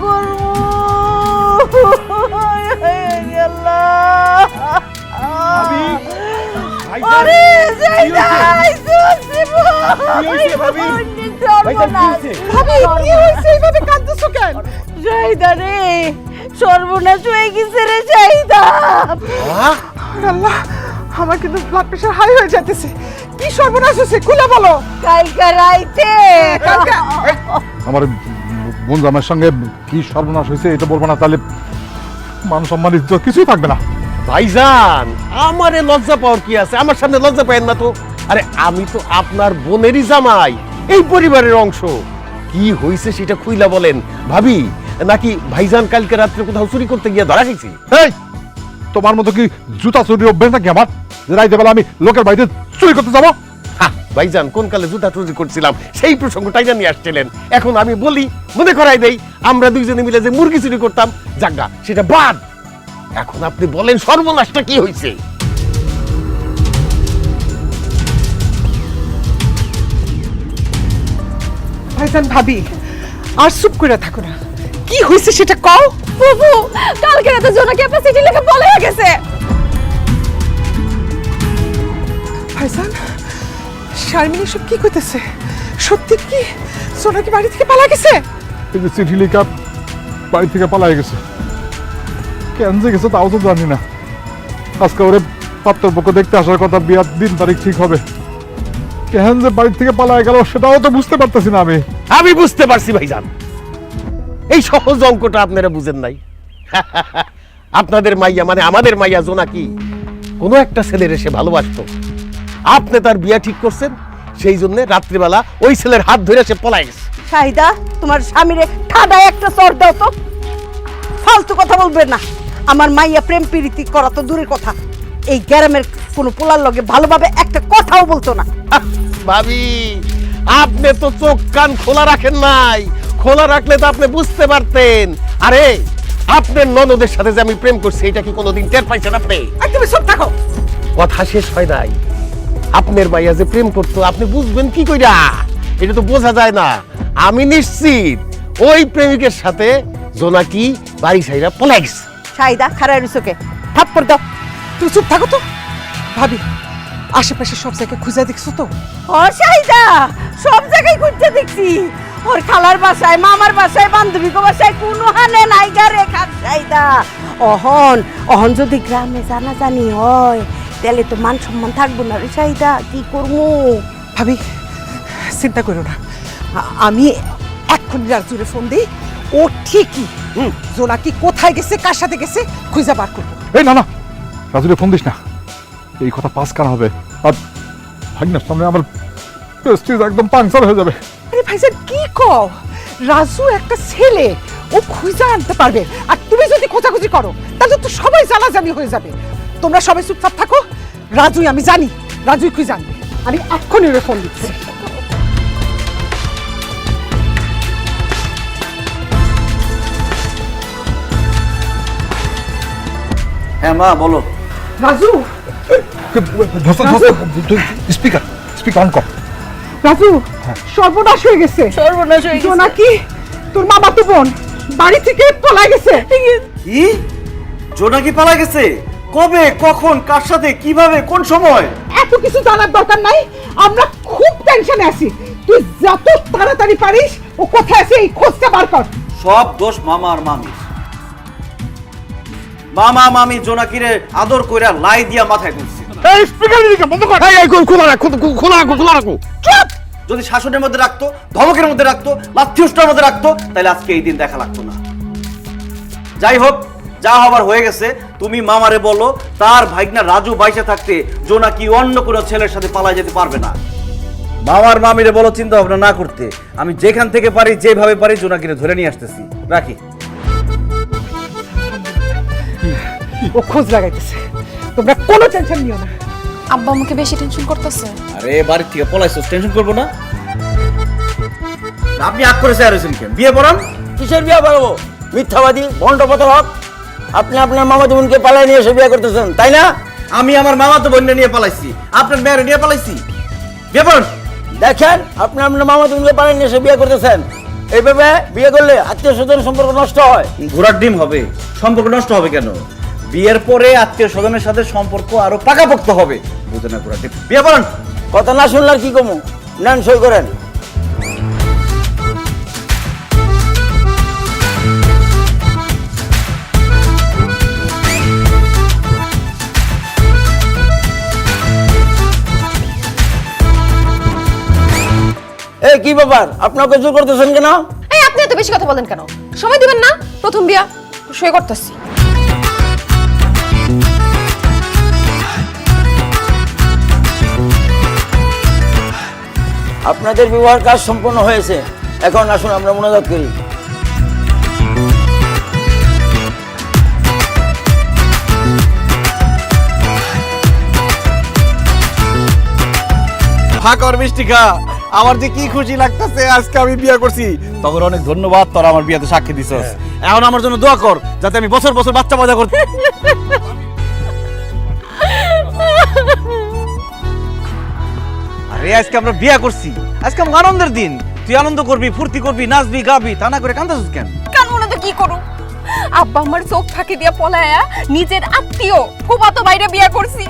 করবো? আরে Zaida Zaida রে, সর্বনাশ হয়ে গেছে রে জাইদা। আল্লাহ, আমার কিন্তু ব্লাড প্রেশার হাই হয়ে যাচ্ছে। কি সর্বনাশ হয়েছে খুলে বলো। কালকে রাইতে আমার বোন জামাইয়ের সঙ্গে কি সর্বনাশ হয়েছে এটা বলবো না, তাহলে মান সম্মান ইজ্জত কিছুই থাকবে না। ভাইজান, আমারে লজ্জা পাওয়ার কি আছে? আমার সামনে লজ্জা পায়েন না তো। আরে আমি তো আপনার বোনেরই জামাই, এই পরিবারের অংশ। কি হয়েছে সেটা খুইলা বলেন। ভাবি নাকি ভাইজান কালকে রাত্রে কোথাও চুরি করতে গিয়ে ধরা খাইছি? এই তোমার মতো কি জুতা চুরির অভ্যেস নাকি আমার, যে রাইতে বেলা আমি লোকের বাড়িতে চুরি করতে যাবো? ভাইজান কোন কালে জুতা চুরি করছিলাম সেই প্রসঙ্গটাই নিয়ে আসছিলেন। এখন আমি বলি, মনে করাই দেই, আমরা দুইজনে মিলে যে মুরগি চুরি করতাম, জাগা সেটা বাদ। এখন আপনি বলেন সর্বনাশটা কি হয়েছে? ভাইজান ভাবি, আর চুপ করে থাকো না। কি হয়েছে সেটা কও। ফুফু, কালকে রাতে জোনাকি আপনার চিঠি লিখে পলাইয়া গেছে। ভাইজান, শারমিন সব কি কইতেছে? সত্যি কি সোনাকি বাড়ি থেকে পালা গেছে? এই যে চিঠি লেখা বাড়ি থেকে পালাই গেছে, কেন যে গেছে তাও তো জানি না। আজকে ওরে পাত্রপক্ষ দেখতে আসার কথা, বিয়ার দিন তারিখ ঠিক হবে। কেন যে বাড়ি থেকে পালাই গেল সেটাও তো বুঝতে পারতেছি না আমি। আমি বুঝতে পারছি ভাইজান, এই সহজ অঙ্কটা আপনারা বুঝেন নাই। আপনাদের মাইয়া মানে আমাদের মাইয়া জোনাকি কোনো একটা ছেলের এসে ভালোবাসতো, আপনি তার বিয়া ঠিক করছেন, সেই জন্য রাত্রিবেলা ওই ছেলের হাত ধরে সে পলাই গেছে। শাহিদা, তোমার স্বামীরে ঠাডায় একটা চড় দাও তো। ফালতু কথা বলবে না। আমার মাইয়া প্রেম প্রীতি করা তো দূরের কথা, এই গ্রামের কোনো পোলার লগে ভালোভাবে একটা কথাও বলতো না। ভাবি, আপনি তো চোখ কান খোলা রাখেন নাই। খোলা রাখলে তো আপনি বুঝতে পারতেন। আরে আপনার ননদের সাথে যে আমি প্রেম করছি, এটা কি কোনোদিন টের পাইছেন আপনি? আর তুমি চুপ থাকো। কথা শেষ হয় নাই। আপনার মাইয়া যে প্রেম করতো আপনি বুঝবেন কি কইরা? এটা তো বোঝা যায় না। আমি নিশ্চিত ওই প্রেমিকের সাথে জোনাকি বাড়ি ছাইরা পলাই গেছে। শাহিদা, খারাপ রিসোকে থাপ্পড় দাও। তুই চুপ থাকো তো। ভাবি, আশেপাশে সব জায়গায় খুঁজে দেখছো তো? ও শাহিদা, সব জায়গায় খুঁজতে দেখছি। ওর খালার বাসায়, মামার বাসায়, বান্ধবীকে বাসায়, কোনো হানে নাই গা রে খাট শাহিদা। অহন যদি গ্রামে জানাজানি হয়, তাহলে তো মান সম্মান থাকবো না রে শাহিদা। কি করবো? ভাবি, চিন্তা করো না। আমি এক্ষুনি রাজুরে ফোন দিই। ও ঠিকই জোনাকি কোথায় গেছে, কার সাথে গেছে খুঁজে বার করবো। এই না না, রাজুরে ফোন দিস না, এই কথা পাস কানা হবে। আর ভাগনার সামনে আমার প্রেস্টিজ একদম পাংচার হয়ে যাবে। আরে ভাইজান, কি কও? রাজু একটা ছেলে, ও খুঁজে আনতে পারবে। আর তুমি যদি খোঁজাখুঁজি করো তাহলে তো সবাই জানাজানি হয়ে যাবে। তোমরা সবাই চুপচাপ থাকো। রাজুই, আমি জানি রাজুই খুঁজে আনবে। আমি এক্ষুনি ওরে ফোন দিচ্ছি। হ্যাঁ মা, বলো। রাজু, স্পিকার স্পিকার অন কর। রাজু, সর্বনাশ হয়ে গেছে। সর্বনাশ হয়ে গেছে। জোনাকি, তোর মামা তো বোন, বাড়ি থেকে পলাই গেছে। কি? জোনাকি পালা গেছে? কবে, কখন, কার সাথে, কিভাবে, কোন সময়? এত কিছু জানার দরকার নাই। আমরা খুব টেনশনে আছি। তুই যত তাড়াতাড়ি পারিস ও কোথায় আছে এই খোঁজটা বার কর। সব দোষ মামা আর মামি। মামা মামি জোনাকিরে আদর কইরা লাই দিয়া মাথায় তুলছে। এই স্পিকার দিকে বন্ধ কর। এই খোলা রাখো, খোলা রাখো, খোলা রাখো। চুপ! যদি শাসনের মধ্যে রাখতো, ধমকের মধ্যে রাখতো, লাথিউষ্টার মধ্যে রাখতো, তাহলে আজকে এই দিন দেখা লাগতো না। যাই হোক, যা হবার হয়ে গেছে। তুমি মামারে বলো তার ভাইগনা রাজু বাইসে থাকতে জোনাকি অন্য কোনো ছেলের সাথে পালায় যেতে পারবে না। মামার মামিরে বলো চিন্তা ভাবনা না করতে। আমি যেখান থেকে পারি, যেভাবে পারি জোনাকিরে ধরে নিয়ে আসতেছি। রাখি। ও খোঁজ লাগাইতেছে। তোমরা কোনো টেনশন নিও না। আব্বা আমাকে বেশি টেনশন করতেছে। আরে বাড়ির থেকে পলাইছো, টেনশন করবো না। আপনি আগ করে চেয়ার হয়েছেন কেন? বিয়ে পড়ান। কিসের বিয়ে পড়াবো? মিথ্যাবাদী ভণ্ড প্রতারক। আপনি আপনার মামাতো বোনকে পালাই নিয়ে এসে বিয়ে করতেছেন, তাই না? আমি আমার মামা তো বোনকে নিয়ে পালাইছি, আপনার মেয়ের নিয়ে পালাইছি। বিয়ে পড়ান। দেখেন, আপনি আপনার মামাতো বোনকে পালাই নিয়ে এসে বিয়ে করতেছেন। এইভাবে বিয়ে করলে আত্মীয় স্বজন সম্পর্ক নষ্ট হয়। ঘোড়ার ডিম হবে, সম্পর্ক নষ্ট হবে কেন? বিয়ের পরে আত্মীয় স্বজনের সাথে সম্পর্ক আরো পাকাপোক্ত হবে। বুঝে না ঘোড়ার ডিম, বিয়ে করেন। কথা না শুনলে আর কি কমু, নেন সই করেন। এই কি ব্যাপার, আপনাকে জোর করতেছেন কেন? এই আপনি এত বেশি কথা বলেন কেন? সময় দিবেন না? প্রথম বিয়া, সই করতেছি। আপনাদের বিবাহের কাজ সম্পন্ন হয়েছে, এখন আসুন আমরা মোনাজাত করি। ফাঁকর মিষ্টি খা, আমার যে কি খুশি লাগতেছে আজকে আমি বিয়ে করছি। তখন অনেক ধন্যবাদ, তোরা আমার বিয়েতে সাক্ষী দিছস। এখন আমার জন্য দোয়া কর যাতে আমি বছর বছর বাচ্চা মজা করতে। আরে আজকে আমরা বিয়ে করছি, আজকে আমার আনন্দের দিন। তুই আনন্দ করবি, ফুর্তি করবি, নাচবি, গাবি, তা না করে কান্দাছিস কেন? কারণ ওনা তো কি করু, আব্বা আমার চোখ ফাঁকি দিয়া পলায়া নিজের আত্মীয় ফুফাতো বাইরে বিয়া করছি।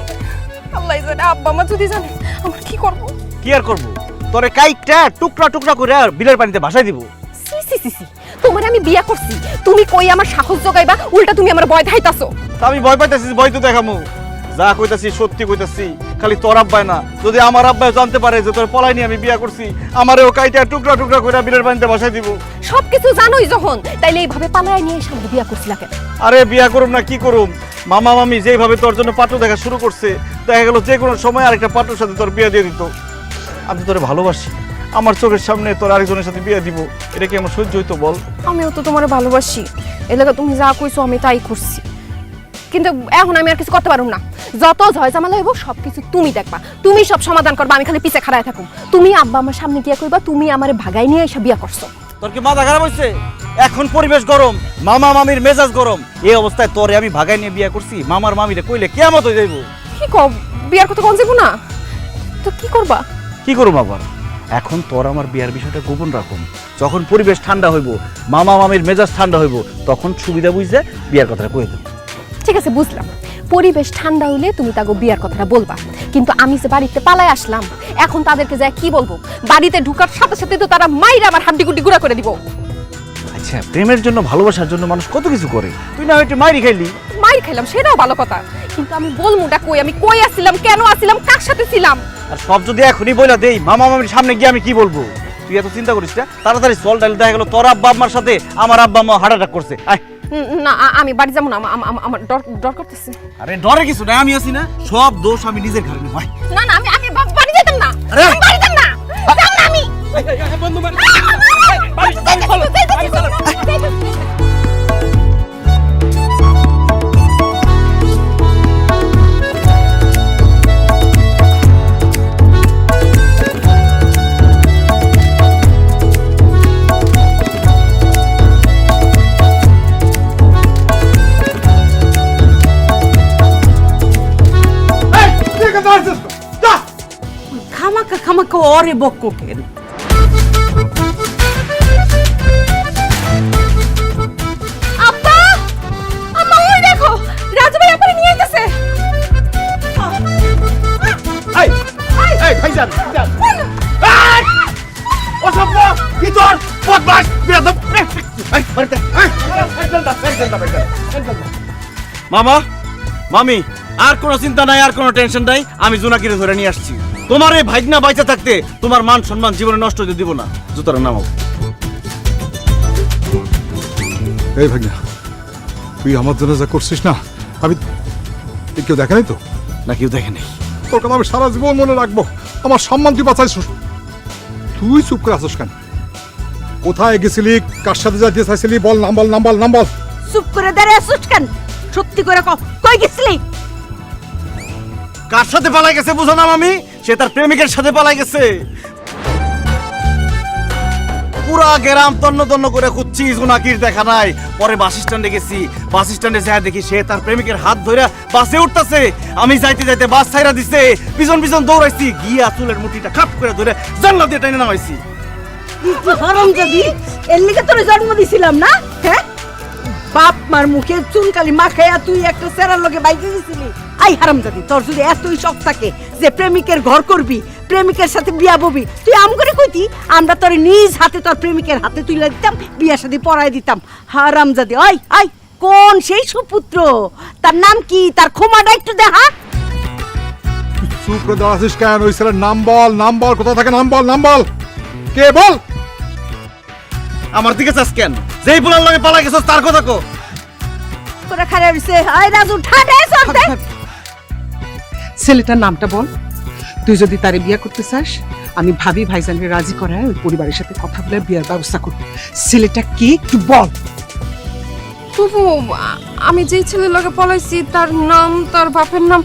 আল্লাহ জানে, আব্বা আমার যদি জানে আমার কি করব। কি আর করবো, তোরে কাইটটা টুকরা টুকরা করে আর বিলের পানিতে ভাসাই দিব। সি সি সি সি, তোমার আমি বিয়া করছি, তুমি কই আমার সাহস জোগাইবা, উল্টা তুমি আমার ভয় দেখাইতাছো। তা আমি ভয় পাইতেছি, ভয় তো দেখামু। যা কইতাছি সত্যি কইতাছি, খালি তোর আব্বাই না, যদি আমার আব্বাই জানতে পারে যে তোর পলাই নিয়ে আমি বিয়া করছি, আমারেও কাইটা টুকরা টুকরা করে বিলের পানিতে ভাসাই দিব। সবকিছু জানোই যখন, তাইলে এইভাবে পালায় নিয়ে সামনে বিয়া করছিলা কেন? আরে বিয়া করুম না কি করুম, মামা মামি যেভাবে তোর জন্য পাত্র দেখা শুরু করছে, দেখা গেল যে কোনো সময় আরেকটা পাত্রের সাথে তোর বিয়ে দিয়ে দিত। আমি তোরে ভালোবাসি, আমার চোখের সামনে তোর আরেকজনের সাথে বিয়ে দিব, এটা কি আমার সহ্য হইতো বল? আমিও তো তোমার ভালোবাসি, এলাকা তুমি যা কইছো আমি তাই করছি, কিন্তু এখন আমি আর কিছু করতে পারুম না। যত ঝয় ঝামেলা হইব সবকিছু তুমি দেখবা, তুমি সব সমাধান করবা, আমি খালি পিছে খাড়ায় থাকুম। তুমি আব্বা আমার সামনে গিয়া কইবা তুমি আমারে ভাগাই নিয়ে এসে বিয়া করছো। তোর কি মাথা খারাপ হয়েছে? এখন পরিবেশ গরম, মামা মামির মেজাজ গরম, এই অবস্থায় তোরে আমি ভাগাই নিয়ে বিয়ে করছি, মামার মামিরে কইলে কিয়ামত হয়ে যাইব। কি কও, বিয়ার কথা কোন যাবো না তো কি করবা? কি করুম আবার? এখন তোর আমার বিয়ার বিষয়টা গোপন রাখুন, যখন পরিবেশ ঠান্ডা হইব, মামা মামির মেজাজ ঠান্ডা হইব, তখন সুবিধা বুঝে বিয়ার কথাটা কয়ে দেব। ঠিক আছে, বুঝলাম। পরিবেশ ঠান্ডা হইলে তুমি তাকে বিয়ার কথাটা বলবা, কিন্তু আমি যে বাড়িতে পালায় আসলাম, এখন তাদেরকে যায় কি বলবো? বাড়িতে ঢুকার সাথে সাথে তো তারা মাইরা আমার হাড্ডি গুড্ডি গুঁড়া করে দিব। আচ্ছা, প্রেমের জন্য ভালোবাসার জন্য মানুষ কত কিছু করে, তুই না একটু মাইরি খাইলি। মাইর খাইলাম সেটাও ভালো কথা, কিন্তু আমি বলমুটা কই, আমি কই আসছিলাম, কেন আসছিলাম, কার সাথে ছিলাম? আর সব যদি এখনই বইলা দেই, মামা মামির সামনে গিয়ে আমি কি বলবো? তুই এত চিন্তা করিস না, তাড়াতাড়ি চল, ডাইলে দেখা গেল তোর আব্বা আম্মার সাথে আমার আব্বা আম্মা হার্ট অ্যাটাক করছে। আয়। না, আমি বাড়ি যাবো না, আমার ডর করতেছে। আরে ডরে কিছু না, আমি আছি না, সব দোষ আমি নিজের ঘরে নেব। না না, আমি বাড়ি যেতাম না, আরে! আমি বাড়ি যেতাম না, যাব না আমি। বন্ধু খামাকা খামাকা ওরে বক্ক কেন? আব্বা, আম্মা ওই দেখো, রাজু ভাই আপনারে নিয়ে আইতাছে। এই এই ভাইজান ভাইজান, এই অসভ্য কি তোর বদমাশ বেয়াদব, এই বাড়িতে মামা মামি, আর কোনো চিন্তা নাই, আর কোনো টেনশন নাই, আমি জোনাকিরে ধরে নিয়ে আসছি। তোমার এই ভাইগনা বাইচা থাকতে তোমার মান সম্মান জীবনে নষ্ট হতে দিব না। জুতার নামাও। এই ভাগ্না, তুই আমার জন্য যা করছিস না, আমি কেউ দেখে নাই তো? না কেউ দেখে নেই। তোর কথা আমি সারা জীবন মনে রাখবো, আমার সম্মান তুই বাঁচাইছিস। তুই চুপ করে আসিস কেন? কোথায় গেছিলি, কার সাথে যাইতে চাইছিলি? বল, নাম বল, নাম বল, নাম বল। চুপ করে দাঁড়িয়ে আসছিস কেন? সত্যি করে কই গেছিলি? কার সাথে পালাই গেছে বুঝো না মামি? সে তার প্রেমিকের সাথে পালাই গেছে। পুরা গ্রাম তন্ন তন্ন করে খুঁজছি, জোনাকির দেখা নাই। পরে বাস স্ট্যান্ডে গেছি, বাস স্ট্যান্ডে যা দেখি সে তার প্রেমিকের হাত ধরে বাসে উঠতেছে। আমি যাইতে যাইতে বাস ছাইরা দিছে, পিছন পিছন দৌড়াইছি, গিয়া চুলের মুঠিটা খাপ করে ধরে জানলা দিয়ে টেনে নামাইছি। হারামজাদি, এর লিগে তোরে জন্ম দিছিলাম না? হ্যাঁ, বাপ মার মুখে চুনকালি মাখাইয়া তুই একটা সেরার লগে বাইকে গেছিলি। আই হারামজাদি, তোর যদি এতই শখ থাকে যে প্রেমিকের ঘর করবি, প্রেমিকের সাথে বিয়া ববি, তুই আম করে কইতি আমরা তোর নিজ হাতে তোর প্রেমিকের হাতে তুইলা দিতাম, বিয়ার সাথে পড়াই দিতাম। হারামজাদি, আই আই কোন সেই সুপুত্র? তার নাম কি? তার ক্ষমাটা একটু দেখা। চুপ করে দাঁড়াছিস কেন? ওই ছেলের নাম বল, নাম বল, কোথা থাকে নাম বল, নাম বল। কে বল? আমার দিকে চাস কেন? যেই বলার লগে পালা গেছস তার কথা কো। তোরা খারাপ হইছে। আই রাজু ঠাডে সরতে। ছেলেটার নামটা বল। তুই যদি তারে বিয়ে করতে চাস, আমি ভাবি ভাইজানকে রাজি করায় ওই পরিবারের সাথে কথা বলে বিয়ের ব্যবস্থা করব। ছেলেটা কি একটু বল। ফুফু, আমি যেই ছেলের লগে পলাইছি তার নাম, তার বাপের নাম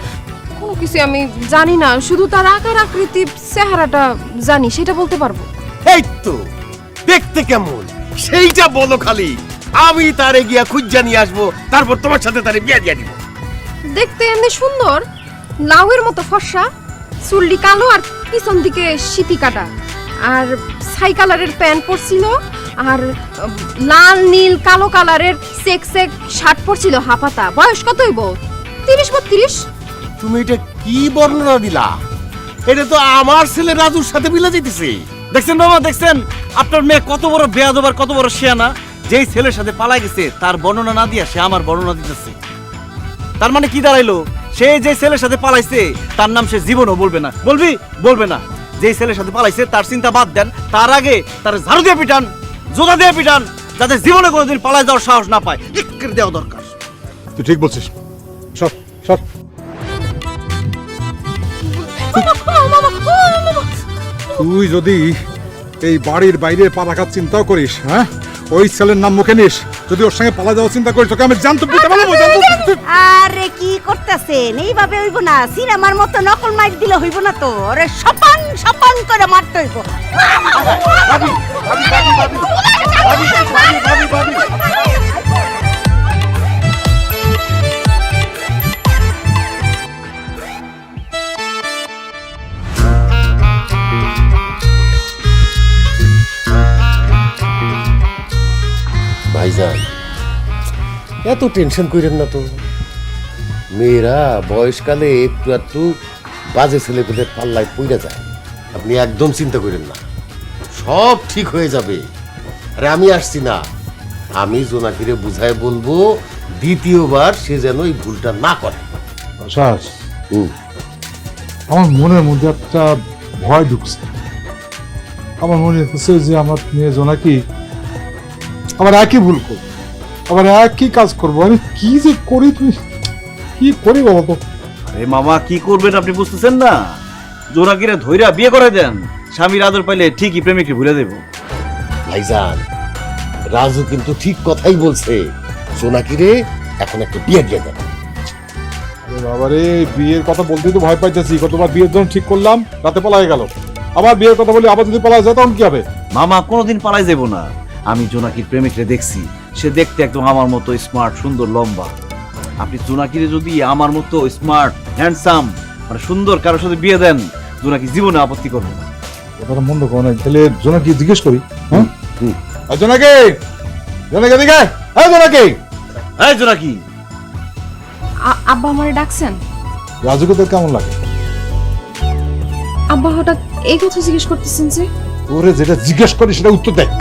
কোনো কিছু আমি জানি না, শুধু তার আকার আকৃতি চেহারাটা জানি, সেটা বলতে পারবো। এই তো দেখতে কেমন সেইটা বলো খালি, আমি তারে গিয়া খুঁজা নিয়ে আসবো, তারপর তোমার সাথে তারে বিয়া দিয়া দিব। দেখতে এমনি সুন্দর, লাউয়ের মতো ফর্সা, চুল্লি কালো আর পিছন দিকে সিটি কাটা, আর ছাই কালারের প্যান্ট পরছিল, আর লাল নীল কালো কালারের চেক চেক শার্ট পরছিল হাফাতা। বয়স কত হইব? 30-32। তুমি এটা কি বর্ণনা দিলা? এটা তো আমার ছেলে রাজুর সাথে মিলে যেতেছে। দেখছেন বাবা, দেখছেন আপনার মেয়ে কত বড় বেয়াদব আর কত বড় শিয়ানা। যেই ছেলের সাথে পালাই গেছে তার বর্ণনা না দিয়া সে আমার বর্ণনা দিতেছে। তার মানে কি দাঁড়াইলো? সে যে ছেলের সাথে পালাইছে তার নাম সে জীবনও বলবে না। বলবি? বলবে না। যেই ছেলের সাথে পালাইছে তার চিন্তা বাদ দেন, তার আগে তার ঝাড়ু দিয়ে পিটান, জোদা দিয়ে পিটান, যাতে জীবনে কোনোদিন পালাই যাওয়ার সাহস না পায়। ইক্কের দেওয়া দরকার। তুই ঠিক বলছিস। সর সর। তুই যদি এই বাড়ির বাইরে পা রাখার চিন্তাও করিস, হ্যাঁ, ওই ছেলের নাম মুখে নিস, যদি ওর সঙ্গে পালা যাওয়ার চিন্তা করিস, তোকে আমি জানতে দিতে পারবো। আরে কি করতেছেন? এইভাবে হইব না, সিনেমার মতো নকল মাইর দিলে হইব না তো। আরে সপান সপান করে মারতে হইব। ভাইজান এত টেনশন করেন না তো। মেয়েরা বয়সকালে একটু একটু বাজে ছেলেপেলের পাল্লায় পড়ে যায়। আপনি একদম চিন্তা করেন না, সব ঠিক হয়ে যাবে। আরে আমি আসছি না, আমি জোনাকিরে বুঝায় বলবো দ্বিতীয়বার সে যেন এই ভুলটা না করে। আশাস, আমার মনের মধ্যে একটা ভয় ঢুকছে। আমার মনে হচ্ছে যে আমার মেয়ে জোনাকি আবার একই ভুল করবো, আবার একই কাজ করবো। আমি কি যে করি, তুমি কি করি বাবা? তো আরে মামা, কি করবেন আপনি বুঝতেছেন না? জোনাকিরে ধইরা বিয়ে করে দেন, স্বামীর আদর পাইলে ঠিকই প্রেমিককে ভুলে দেব। ভাইজান রাজু কিন্তু ঠিক কথাই বলছে, জোনাকিরে এখন একটা বিয়ে দিয়ে দেন। বাবারে, বিয়ের কথা বলতেই তো ভয় পাইতেছি। কতবার বিয়ের জন্য ঠিক করলাম, রাতে পালাই গেল। আবার বিয়ের কথা বলি, আবার যদি পালা যায় তখন কি হবে? মামা কোনোদিন পালাই যাব না। আমি জোনাকির প্রেমিকরে দেখছি, সে দেখতে একদম আমার মতো স্মার্ট, সুন্দর, লম্বা। আপনি জোনাকিরে যদি আমার মতো স্মার্ট, হ্যান্ডসাম, মানে সুন্দর কারোর সাথে বিয়ে দেন, জোনাকি জীবনে আপত্তি করবে না। কথাটা মন্দ করো না, তাহলে জোনাকি জিজ্ঞেস করি। হ্যাঁ, জোনাকি, জোনাকি দিকে, হ্যাঁ জোনাকি, হ্যাঁ জোনাকি। আব্বা আমারে ডাকছেন? রাজুকে তোর কেমন লাগে? আব্বা হঠাৎ এই কথা জিজ্ঞেস করতেছেন যে? ওরে যেটা জিজ্ঞেস করি সেটা উত্তর দেয়।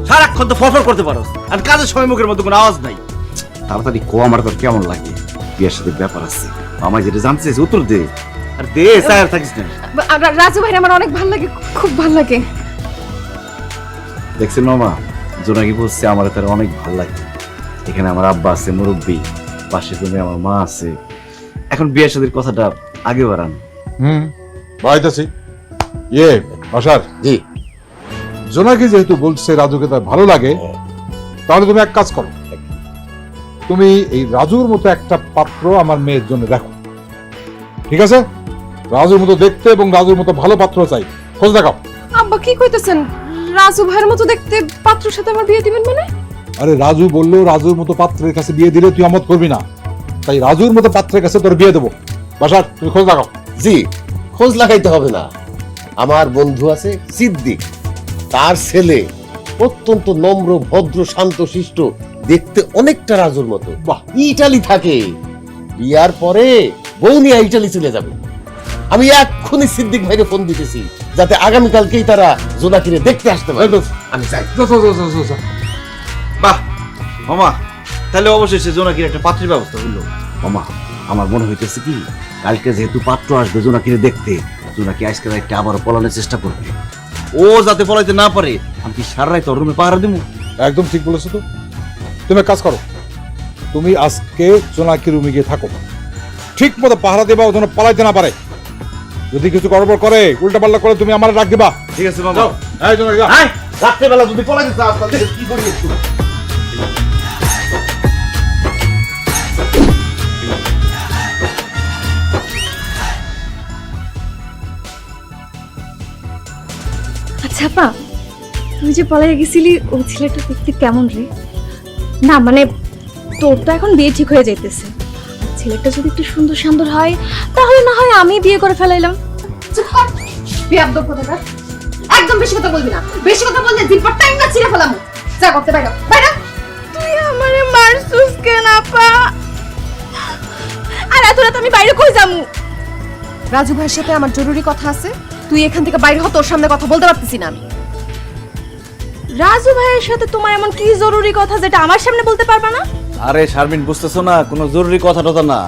সারাক্ষণ তো ফরফর করতে পারো, আর কাজের সময় মুখের মধ্যে কোনো আওয়াজ নাই। তাড়াতাড়ি কো, আমার তোর কেমন লাগে? বিয়ের সাথে ব্যাপার আছে, আমায় যেটা জানতে চাইছে উত্তর দে। আর দে, স্যার থাকিস না। রাজু ভাই আমার অনেক ভালো লাগে, খুব ভালো লাগে। দেখছেন মামা, জোনাকি বলছে আমার তার অনেক ভালো লাগে। এখানে আমার আব্বা আছে, মুরব্বী, পাশে তুমি আমার মা আছে। এখন বিয়ের সাথে কথাটা আগে বাড়ান। বাড়াইতেছি। ইয়ে আশার, জি, জোনাকি যেহেতু বলছে রাজুকে তার ভালো লাগে, তাহলে তুমি এক কাজ করো, তুমি এই রাজুর মতো একটা পাত্র আমার মেয়ের জন্য দেখো, ঠিক আছে? রাজুর মতো দেখতে এবং রাজুর মতো ভালো পাত্র চাই, খোঁজ দেখাও। আব্বা কি কইতেছেন? রাজু ভাইয়ের মতো দেখতে পাত্রের সাথে আমার বিয়ে দিবেন মানে? আরে রাজু বললো রাজুর মতো পাত্রের কাছে বিয়ে দিলে তুই আমত করবি না, তাই রাজুর মতো পাত্রের কাছে তোর বিয়ে দেবো। বাসার, তুমি খোঁজ লাগাও। জি, খোঁজ লাগাইতে হবে না, আমার বন্ধু আছে সিদ্দিক, তার ছেলে অত্যন্ত নম্র, ভদ্র, শান্ত শিষ্ট, দেখতে অনেকটা রাজুর মতো। বাহ। ইটালি থাকে, বিয়ার পরে বউ নিয়ে ইটালি চলে যাবে। আমি এক্ষুনি সিদ্দিক ভাইকে ফোন দিতেছি যাতে আগামীকালকেই তারা জোনাকিরে দেখতে আসতে পারে। আমি চাই। বাহ মামা, তাহলে অবশেষে জোনাকির একটা পাত্রের ব্যবস্থা হলো। মামা, আমার মনে হইতেছে কি, কালকে যেহেতু পাত্র আসবে জোনাকিরে দেখতে, জোনাকি আজকে রাইতে আবার পলানোর চেষ্টা করবে। ও যাতে পলাইতে না পারে, আমি কি সারা রাত ওর রুমে পাহারা দেবো? একদম ঠিক বলেছো তো। তুমি এক কাজ করো, তুমি আজকে জোনাকি রুমে গিয়ে থাকো, ঠিক মতো পাহারা দেবা, ও যেন পালাইতে না পারে। যদি কিছু গড়বড় করে, উল্টা পাল্টা করে, তুমি আমার ডাক দিবা। ঠিক আছে মামা। এই জোনাকি যা। হ্যাঁ, রাত্রেবেলা যদি পলাইতে চাও তাহলে কি করি একটু? আচ্ছা আপা, তুই যে পলাই গেছিলি, ও ছেলেটা দেখতে কেমন রে? না মানে তোর তো এখন বিয়ে ঠিক হয়ে যাইতেছে, আর ছেলেটা যদি একটু সুন্দর সুন্দর হয় তাহলে না হয় আমি বিয়ে করে ফেলাইলাম। বেয়াদব কোথাকার, একদম বেশি কথা বলবি না। বেশি কথা বললে জিব্বার টাইম না ছিঁড়ে ফেলাম। যা করতে বাইরে বাইরে। তুই আমারে মারছুস কেন আপা? আর এত রাত আমি বাইরে কই যামু? রাজু ভাইয়ের সাথে আমার জরুরি কথা আছে, তুই এখান থেকে বাইরে হ, তোর সামনে কথা বলতে পারতেছি না আমি। রাজু ভাইয়ের সাথে তোমার এমন কি জরুরি কথা যেটা আমার সামনে বলতে পারবা না? আরে শারমিন, বুঝতেছো না, কোনো জরুরি কথা টথা না।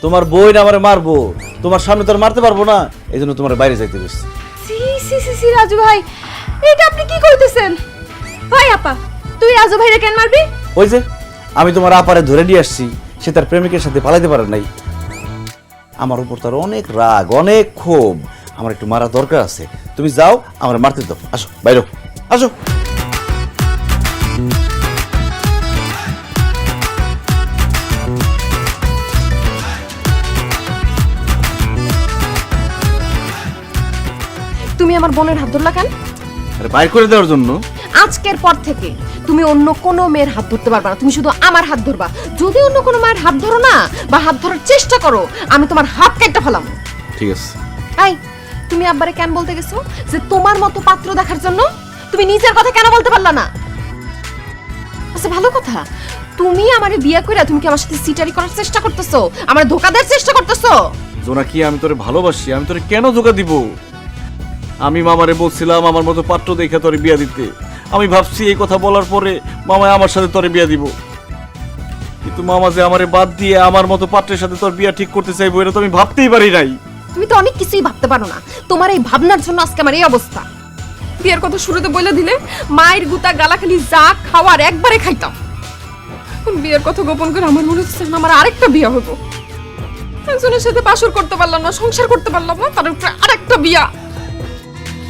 তোমার বই না আমারে মারবো, তোমার সামনে তো আর মারতে পারবো না, এই জন্য তোমার বাইরে যাইতে বসছি। সি সি সি সি রাজু ভাই, এটা আপনি কি কইতেছেন? ভাই আপা, তুই রাজু ভাইরে কেন মারবি? ওই যে আমি তোমার আপারে ধরে নিয়ে আসছি, সে তার প্রেমিকের সাথে পালাইতে পারে নাই। আমার উপর তার অনেক রাগ, অনেক ক্ষোভ, আমার একটু মারা দরকার আছে। তুমি যাও, আমার মারতে দাও। আসো বাইরে, আসো। তুমি আমার বোনের হাত ধরলা কেন? আরে বাইর করে দেওয়ার জন্য। আজকের পর থেকে তুমি অন্য কোনো মেয়ের হাত ধরতে পারবে না, তুমি শুধু আমার হাত ধরবা। যদি অন্য কোনো মায়ের হাত ধরো না বা হাত ধরার চেষ্টা করো, আমি তোমার হাত কেটে ফেলাম। ঠিক আছে। এই, তুমি আব্বারে কেন বলতে গেছো যে তোমার মতো পাত্র দেখার জন্য? তুমি নিজের কথা কেন বলতে পারলা না? আচ্ছা ভালো কথা, তুমি আমারে বিয়ে কইরা তুমি কি আমার সাথে সিটারি করার চেষ্টা করতেছো, আমার ধোকা দেওয়ার চেষ্টা করতেছো? জোনাকি, আমি তোরে ভালোবাসি, আমি তোরে কেন ধোকা দিব? আমি মামারে বলছিলাম আমার মতো পাত্র দেখে তোরে বিয়া দিতে। আমি ভাবছি এই কথা বলার পরে মামায় আমার সাথে তোরে বিয়া দিব, কিন্তু মামা যে আমারে বাদ দিয়ে আমার মতো পাত্রের সাথে তোর বিয়া ঠিক করতে চাইবো, এটা তো আমি ভাবতেই পারি নাই। তুমি তো অনেক কিছুই ভাবতে পারো না, তোমার এই ভাবনার জন্য আজকে আমার এই অবস্থা। বিয়ের কথা শুরুতে বলে দিলে মায়ের গুতা গালাখালি যা খাওয়ার একবারে খাইতাম। এখন বিয়ের কথা গোপন করে আমার মনে হচ্ছে আমার আরেকটা বিয়ে হতো। একজনের সাথে বাসর করতে পারলাম না, সংসার করতে পারলাম না, তার উপরে আরেকটা বিয়া।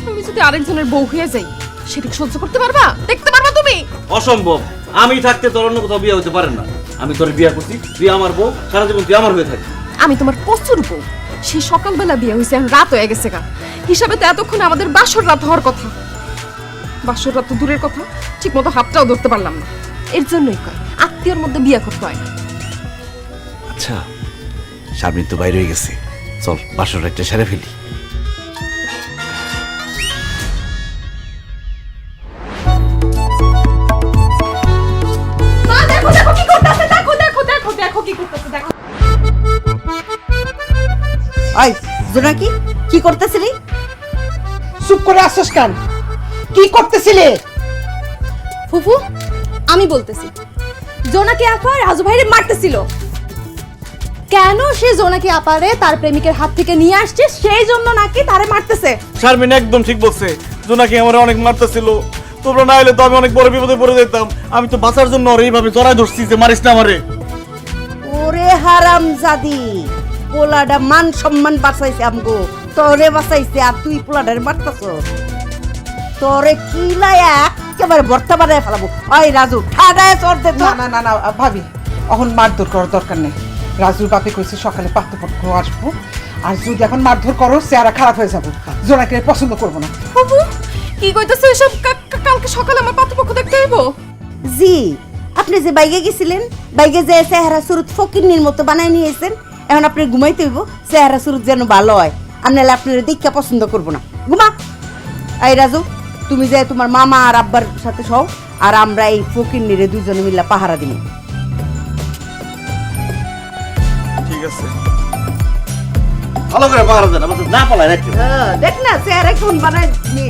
আমি যদি আরেকজনের বউ হয়ে যাই, সেটা সহ্য করতে পারবা? দেখতে পারবা তুমি? অসম্ভব। আমি থাকতে তোর অন্য কোথাও বিয়ে হতে পারে না। আমি তোর বিয়ে করছি, তুই আমার বউ, সারা জীবন তুই আমার হয়ে থাকবি। আমি তোমার কচুর বউ। সেই সকালবেলা বিয়ে হয়েছে, এখন রাত হয়ে গেছে গা। হিসাবে তো এতক্ষণে আমাদের বাসর রাত হওয়ার কথা। বাসর রাত তো দূরের কথা, ঠিক মতো হাতটাও ধরতে পারলাম না। এর জন্যই কয় আত্মীয়র মধ্যে বিয়ে করতে হয় না। আচ্ছা, শারমিন তো বাইরে হয়ে গেছে, চল বাসর একটা সেরে ফেলি। দেখো দেখো কি করতেছে, দেখো দেখো দেখো দেখো কি করতেছে, দেখো। ওই জোনাকি, কি করতেছিলি? চুপ করে আসছিস কেন? কি করতেছিলে? ফুফু, আমি বলতেছি, জোনাকি আপা রাজু ভাইরে মারতেছিল। কেন সে জোনাকি আপারে তার প্রেমিকের হাত থেকে নিয়ে আসছে, সেই জন্য নাকি তারে মারতেছে। শারমিন একদম ঠিক বলছে, জোনাকি আমার অনেক মারতেছিল। তোমরা না এলে তো আমি অনেক বড় বিপদে পড়ে যেতাম। আমি তো বাঁচার জন্য ওর এইভাবে জড়ায় ধরছি যে মারিস না আমারে। ওরে হারামজাদি, পোলাডা মান সম্মান বাঁচাইছে আমগো, তোরে বাঁচাইছে, আর তুই পোলাডারে মারতাছস। তোরে কি লায়া একেবারে ভর্তা বানায় ফেলাবো। ওই রাজু, ঠাডায় চর দে তো। না না না না ভাবি, এখন মারধর করার দরকার নেই। রাজুর বাপে কইছে সকালে পাত্রপক্ষ আসবো, আর যদি এখন মারধর করো চেহারা খারাপ হয়ে যাবো। জোনাকে পছন্দ করবো না। ফুফু কি কইতেছো এসব? কালকে সকালে আমার পাত্রপক্ষ দেখতে আইবো? জি, আপনি যে বাইকে গেছিলেন, বাইকে যে চেহারা সুরত ফকিরনির মতো বানাই নিয়েছেন, এখন আপনি ঘুমাইতে হইব চেহারা সুরত যেন ভালো হয়, আর নাহলে আপনার দীক্ষা পছন্দ করবো না। ঘুমা। এই রাজু, তুমি যে তোমার মামা আর আব্বার সাথে সও, আর আমরা এই ফকির নিরে দুজনে মিলে পাহারা দিব। ঠিক আছে, ভালো করে পাহারা দেন, আমাদের না পালায় রাখতে। দেখ না চেহারা কোন বানায় নি।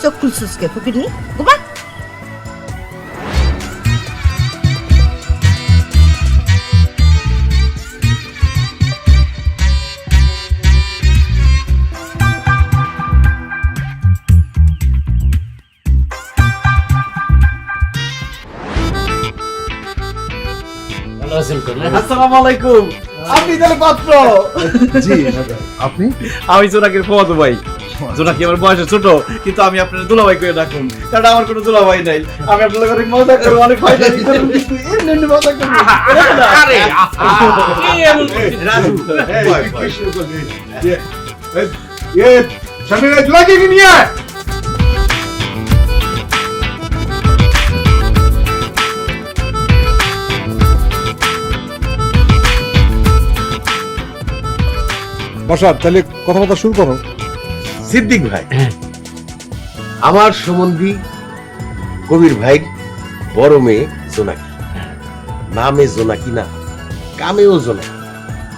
চোখ খুলছিস কে ফকির নি? ঘুমা। আসসালামু আলাইকুম। আপনি তাহলে পাত্র? জি আপনি? আমি জোনাকির ফুফাতো ভাই। জোনাকি আমার বয়সে ছোট, কিন্তু আমি আপনার দুলাভাই করে ডাকুন, কারণ আমার কোনো দুলাভাই নাই। আমি আপনার লগে অনেক মজা করি, অনেক ফায়দা করি, কিন্তু এমনি মজা করি। আরে রাজু সামনে লাগে কি নিয়ে বসার, তাহলে কথাবার্তা শুরু করো। সিদ্দিক ভাই, আমার সম্বন্ধী কবির ভাই বড় মেয়ে জোনাকি। নামে জোনাকি না, কামেও জোনাকি।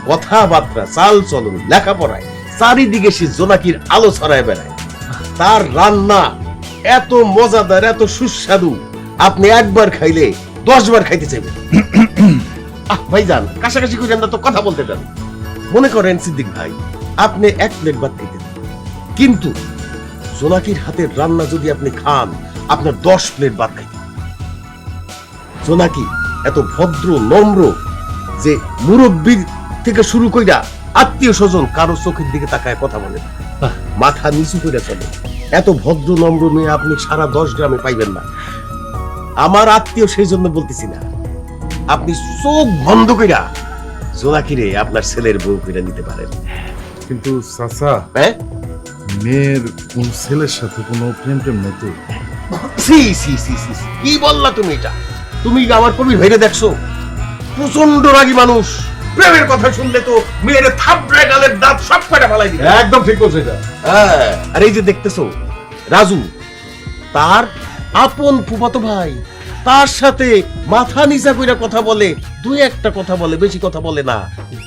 কথাবার্তা, চাল চলন, লেখাপড়ায় চারিদিকে সে জোনাকির আলো ছড়ায় বেড়ায়। তার রান্না এত মজাদার, এত সুস্বাদু, আপনি একবার খাইলে 10 বার খাইতে চাইবেন। ভাইজান, কাছাকাছি করে আমরা তো কথা বলতে দেন। মনে করেন সিদ্দিক ভাই, আপনি 1 প্লেট ভাত খাইতেন, কিন্তু জোনাকির হাতের রান্না যদি আপনি খান, আপনার 10 প্লেট ভাত খাইতেন। জোনাকি এত ভদ্র, নম্র যে মুরব্বী থেকে শুরু কইরা আত্মীয় স্বজন কারো চোখের দিকে তাকায় কথা বলে না, মাথা নিচু করে চলে। এত ভদ্র নম্র মেয়ে আপনি সারা 10 গ্রামে পাইবেন না। আমার আত্মীয় সেই জন্য বলতেছি না, আপনি চোখ বন্ধ কইরা জোনাকিরে আপনার ছেলের বউ করে নিতে পারেন। কিন্তু চাচা, হ্যাঁ, মেয়ের কোন ছেলের সাথে কোনো প্রেম টেম নাই তো? সি সি সি সি সি, কি বললা তুমি এটা? তুমি আমার কবির ভাইরে দেখছো? প্রচন্ড রাগী মানুষ। প্রেমের কথা শুনলে তো মেয়ের থাপড়ায় গালের দাঁত সব কটা ফালাই দিবে। একদম ঠিক বলছে এটা। হ্যাঁ, আর এই যে দেখতেছো রাজু, তার আপন ফুফাতো ভাই, তার সাথে মাথা নিচা কইরা কথা বলে, 2-1টা কথা বলে, বেশি কথা বলে না।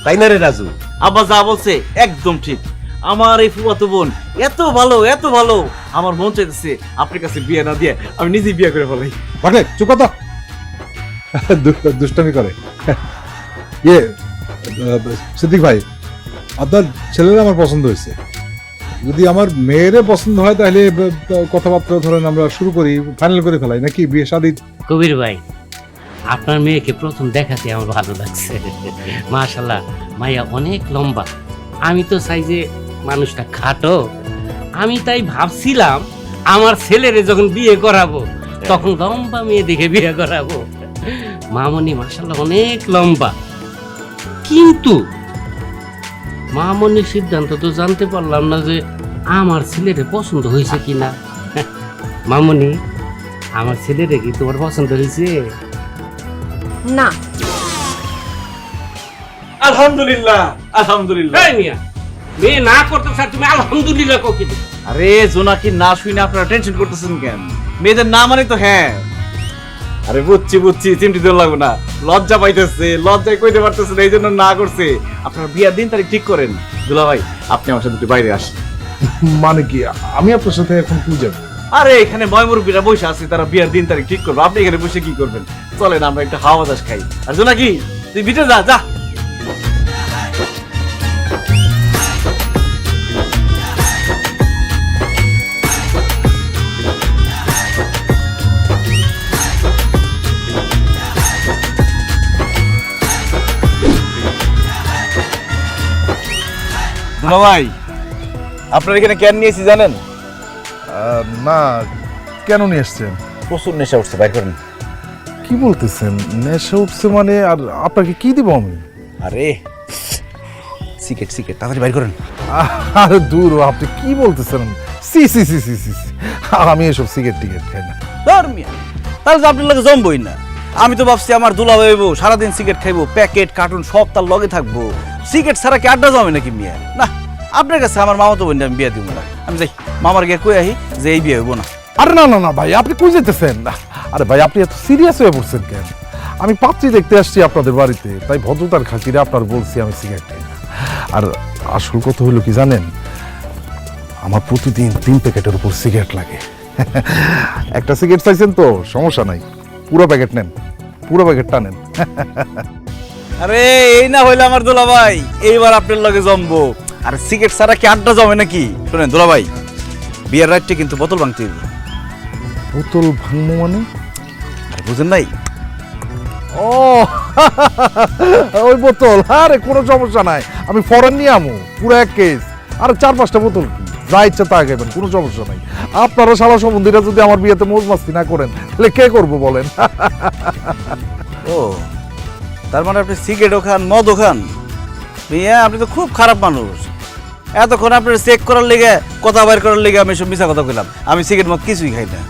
তাই না রে রাজু? আব্বা যা বলছে একদম ঠিক। আমার এই ফুফাতো বোন এত ভালো, এত ভালো, আমার মন চাইতেছে আপনার কাছে বিয়ে না দিয়ে আমি নিজেই বিয়ে করে ফেলাই। পারলে চুপ কথা, দুষ্টামি করে। ইয়ে সিদ্দিক ভাই, আপনার ছেলেরা আমার পছন্দ হয়েছে। যদি আমার মেয়েরে পছন্দ হয় তাহলে কথাবার্তা ধরেন আমরা শুরু করি, ফাইনাল করে ফেলাই নাকি বিয়ে শাদী? কবির ভাই, আপনার মেয়েকে প্রথম দেখাতে আমার ভালো লাগছে। মাশাআল্লাহ, মাইয়া অনেক লম্বা। আমি তো চাই যে মানুষটা খাটো। আমি তাই ভাবছিলাম আমার ছেলেরে যখন বিয়ে করাবো তখন লম্বা মেয়ে দেখে বিয়ে করাবো। মামনি মাশাআল্লাহ অনেক লম্বা, কিন্তু মামনির সিদ্ধান্ত তো জানতে পারলাম না যে আমার ছেলেরে পছন্দ হয়েছে কিনা। মামনি, আমার ছেলেরে কি তোমার পছন্দ হয়েছে? না। আলহামদুলিল্লাহ, আলহামদুলিল্লাহ। এই মিয়া, মেয়ে না করতে স্যার তুমি আলহামদুলিল্লাহ কও কি? আরে জোনাকি না শুনে আপনারা টেনশন করতেছেন কেন? মেয়েদের না মানে তো হ্যাঁ। আরে বুঝছি বুঝছি, চিন্তিত লাগবে না। লজ্জা পাইতেছে, লজ্জায় কইতে পারতেছে না, এই জন্য না করছে। আপনারা বিয়ার দিন তারিখ ঠিক করেন। দুলা ভাই, আপনি আমার সাথে একটু বাইরে আসেন। মানে কি, আমি আপনার সাথে এখন কি যাবো? আরে এখানে ময়মুরব্বীরা বসে আছে, তারা বিয়ার দিন তারিখ ঠিক করবে। আপনি এখানে বসে কি করবেন? চলেন আমরা একটা হাওয়া বাতাস খাই। আর জোনাকি, তুই ভিতরে যা যা। ভাই, আপনার এখানে কেন নিয়েছি জানেন? না, কেন নিয়ে এসছেন? প্রচুর নেশা উঠছে, বাইর করেন। কি বলতেছেন? নেশা উঠছে মানে? আর আপনাকে কি দিব আমি? আরে সিগারেট সিগারেট তাড়াতাড়ি বাইর করেন। আরে দূর, আপনি কি বলতেছেন? সি সি সি সি সি সি। আমি এসব সিগারেট টিকেট খাই না। ধর মিয়া, তাহলে তো আপনার লগে জমবই না। আমি তো ভাবছি আমার দুলা হইব, সারাদিন সিগারেট খাইবো, প্যাকেট কার্টুন সব তার লগে থাকবো। সিগারেট ছাড়া কি আড্ডা জমে নাকি মিয়া? না, আপনার কাছে আমার মামা তো বোনটা আমি বিয়ে দিব না। আমি যাই মামার গিয়ে কই আহি যে এই বিয়ে হইব না। আরে না না না ভাই, আপনি কই যেতেছেন? আরে ভাই, আপনি এত সিরিয়াস হয়ে পড়ছেন কেন? আমি পাত্রী দেখতে আসছি আপনাদের বাড়িতে, তাই ভদ্রতার খাতিরে আপনার বলছি আমি সিগারেট খাই না। আর আসল কথা হলো কি জানেন, আমার প্রতিদিন 3 প্যাকেটের উপর সিগারেট লাগে। একটা সিগারেট চাইছেন তো সমস্যা নাই, পুরো প্যাকেট নেন, পুরো প্যাকেটটা নেন। আরে এই না হইলে আমার দুলা ভাই, এইবার আপনার লগে জমবো। আর সিগারেট ছাড়া কি আড্ডা জমে নাকি? শোনেন দুলা ভাই, বিয়ের রাইটে কিন্তু বোতল ভাঙতে হইব। বোতল ভাঙবো মানে? আর বুঝেন নাই? ও ওই বোতল, আরে কোনো সমস্যা নাই, আমি ফরেন নিয়ে আমু, পুরো 1 কেস। আরে 4-5টা বোতল কি, যা ইচ্ছা তা খাইবেন, কোনো সমস্যা নাই। আপনারা শালা সম্বন্ধীরা যদি আমার বিয়েতে মৌজ মাস্তি না করেন তাহলে কে করবো বলেন? ও তার মানে আপনি সিগারেটও খান, মদও খান? মিয়া আপনি তো খুব খারাপ মানুষ। এতক্ষণ আপনার চেক করার লেগে, কথা বাইর করার লেগে আমি সব মিছা কথা কইলাম। আমি সিগারেট মদ কিছুই খাই না।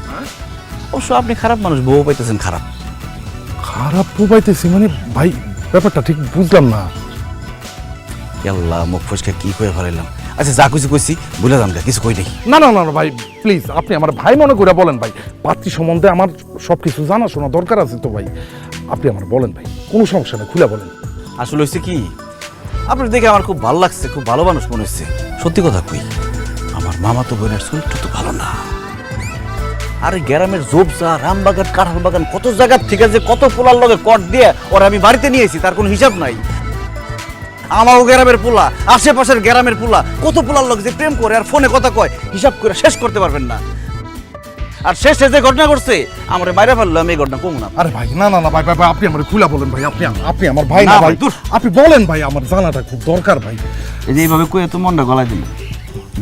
অবশ্য আপনি খারাপ মানুষ, বউ পাইতেছেন খারাপ। খারাপ পাইতেছি মানে? ভাই ব্যাপারটা ঠিক বুঝলাম না। আল্লাহ, মুখ ফসকে কি করে ফেলাইলাম। আচ্ছা যা কিছু কইছি ভুলে যান, কিছু কই নাই। না না না না ভাই, প্লিজ আপনি আমার ভাই মনে করে বলেন ভাই। পাত্রী সম্বন্ধে আমার সবকিছু জানাশোনা দরকার আছে তো ভাই, আপনি আমার বলেন ভাই, কোনো সমস্যা নেই, খুলে বলেন। আসলে হয়েছে কি, আপনার দেখে আমার খুব ভালো লাগছে, খুব ভালো মানুষ মনে হচ্ছে। সত্যি কথা কই, আমার মামা তো বোনের চরিত্র তো ভালো না। আরে গ্রামের জোবসা, রামবাগান, কাঁঠাল বাগান, কত জায়গার থেকে যে কত পোলার লগে কট দিয়ে ওরা আমি বাড়িতে নিয়েছি, তার কোনো হিসাব নাই। আমারও গ্রামের পোলা, আশেপাশের গ্রামের পোলা, কত পোলার লগে যে প্রেম করে আর ফোনে কথা কয়, হিসাব করে শেষ করতে পারবেন না। আর শেষে যে ঘটনা করছে, আমার বাইরে ফেললো, আমি এই ঘটনা কমু না। আরে ভাই না না না ভাই ভাই ভাই, আপনি আমার খুলে বলেন ভাই, আপনি আমার ভাই না না ভাই, ভাই, দূর। আপনি বলেন ভাই, আমার জানাটা খুব দরকার ভাই। এই যে এইভাবে কয়ে তো মনটা গলায় দিল।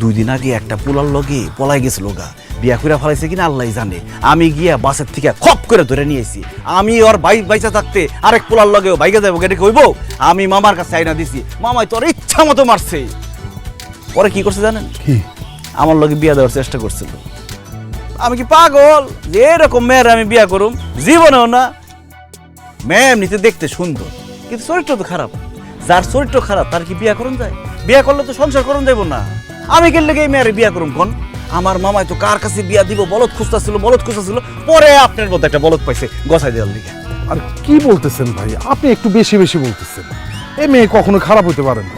2 দিন আগে একটা পোলার লগে পলাই গেছিল গা, বিয়া করে ফেলাইছে কিনা আল্লাহ জানে। আমি গিয়া বাসের থেকে খপ করে ধরে নিয়েছি। আমি ওর ভাই বাইচা থাকতে আরেক পোলার লগেও বাইকে যাবো, গেটে কইব আমি মামার কাছে আইনা দিছি, মামাই তোর ইচ্ছা মতো মারছে। পরে কি করছে জানেন? কি? আমার লগে বিয়া দেওয়ার চেষ্টা করছিল। আমি কি পাগল যে এরকম মেয়ের আমি বিয়া করুম? জীবনেও না। মেয়ে এমনিতে দেখতে সুন্দর, কিন্তু চরিত্র তো খারাপ। যার চরিত্র খারাপ তার কি বিয়া করুন যায়? বিয়া করলে তো সংসার করুন যাইব না। আমি গেলে এই মেয়ের বিয়া করুম কোন? আমার মামাই তো কার কাছে বিয়া দিব বলদ খুঁজতেছিল, পরে আপনার মতো একটা বলদ পাইছে গছাই দেওয়ার লিগে। আর কি বলতেছেন ভাই, আপনি একটু বেশি বেশি বলতেছেন। এই মেয়ে কখনো খারাপ হইতে পারে না।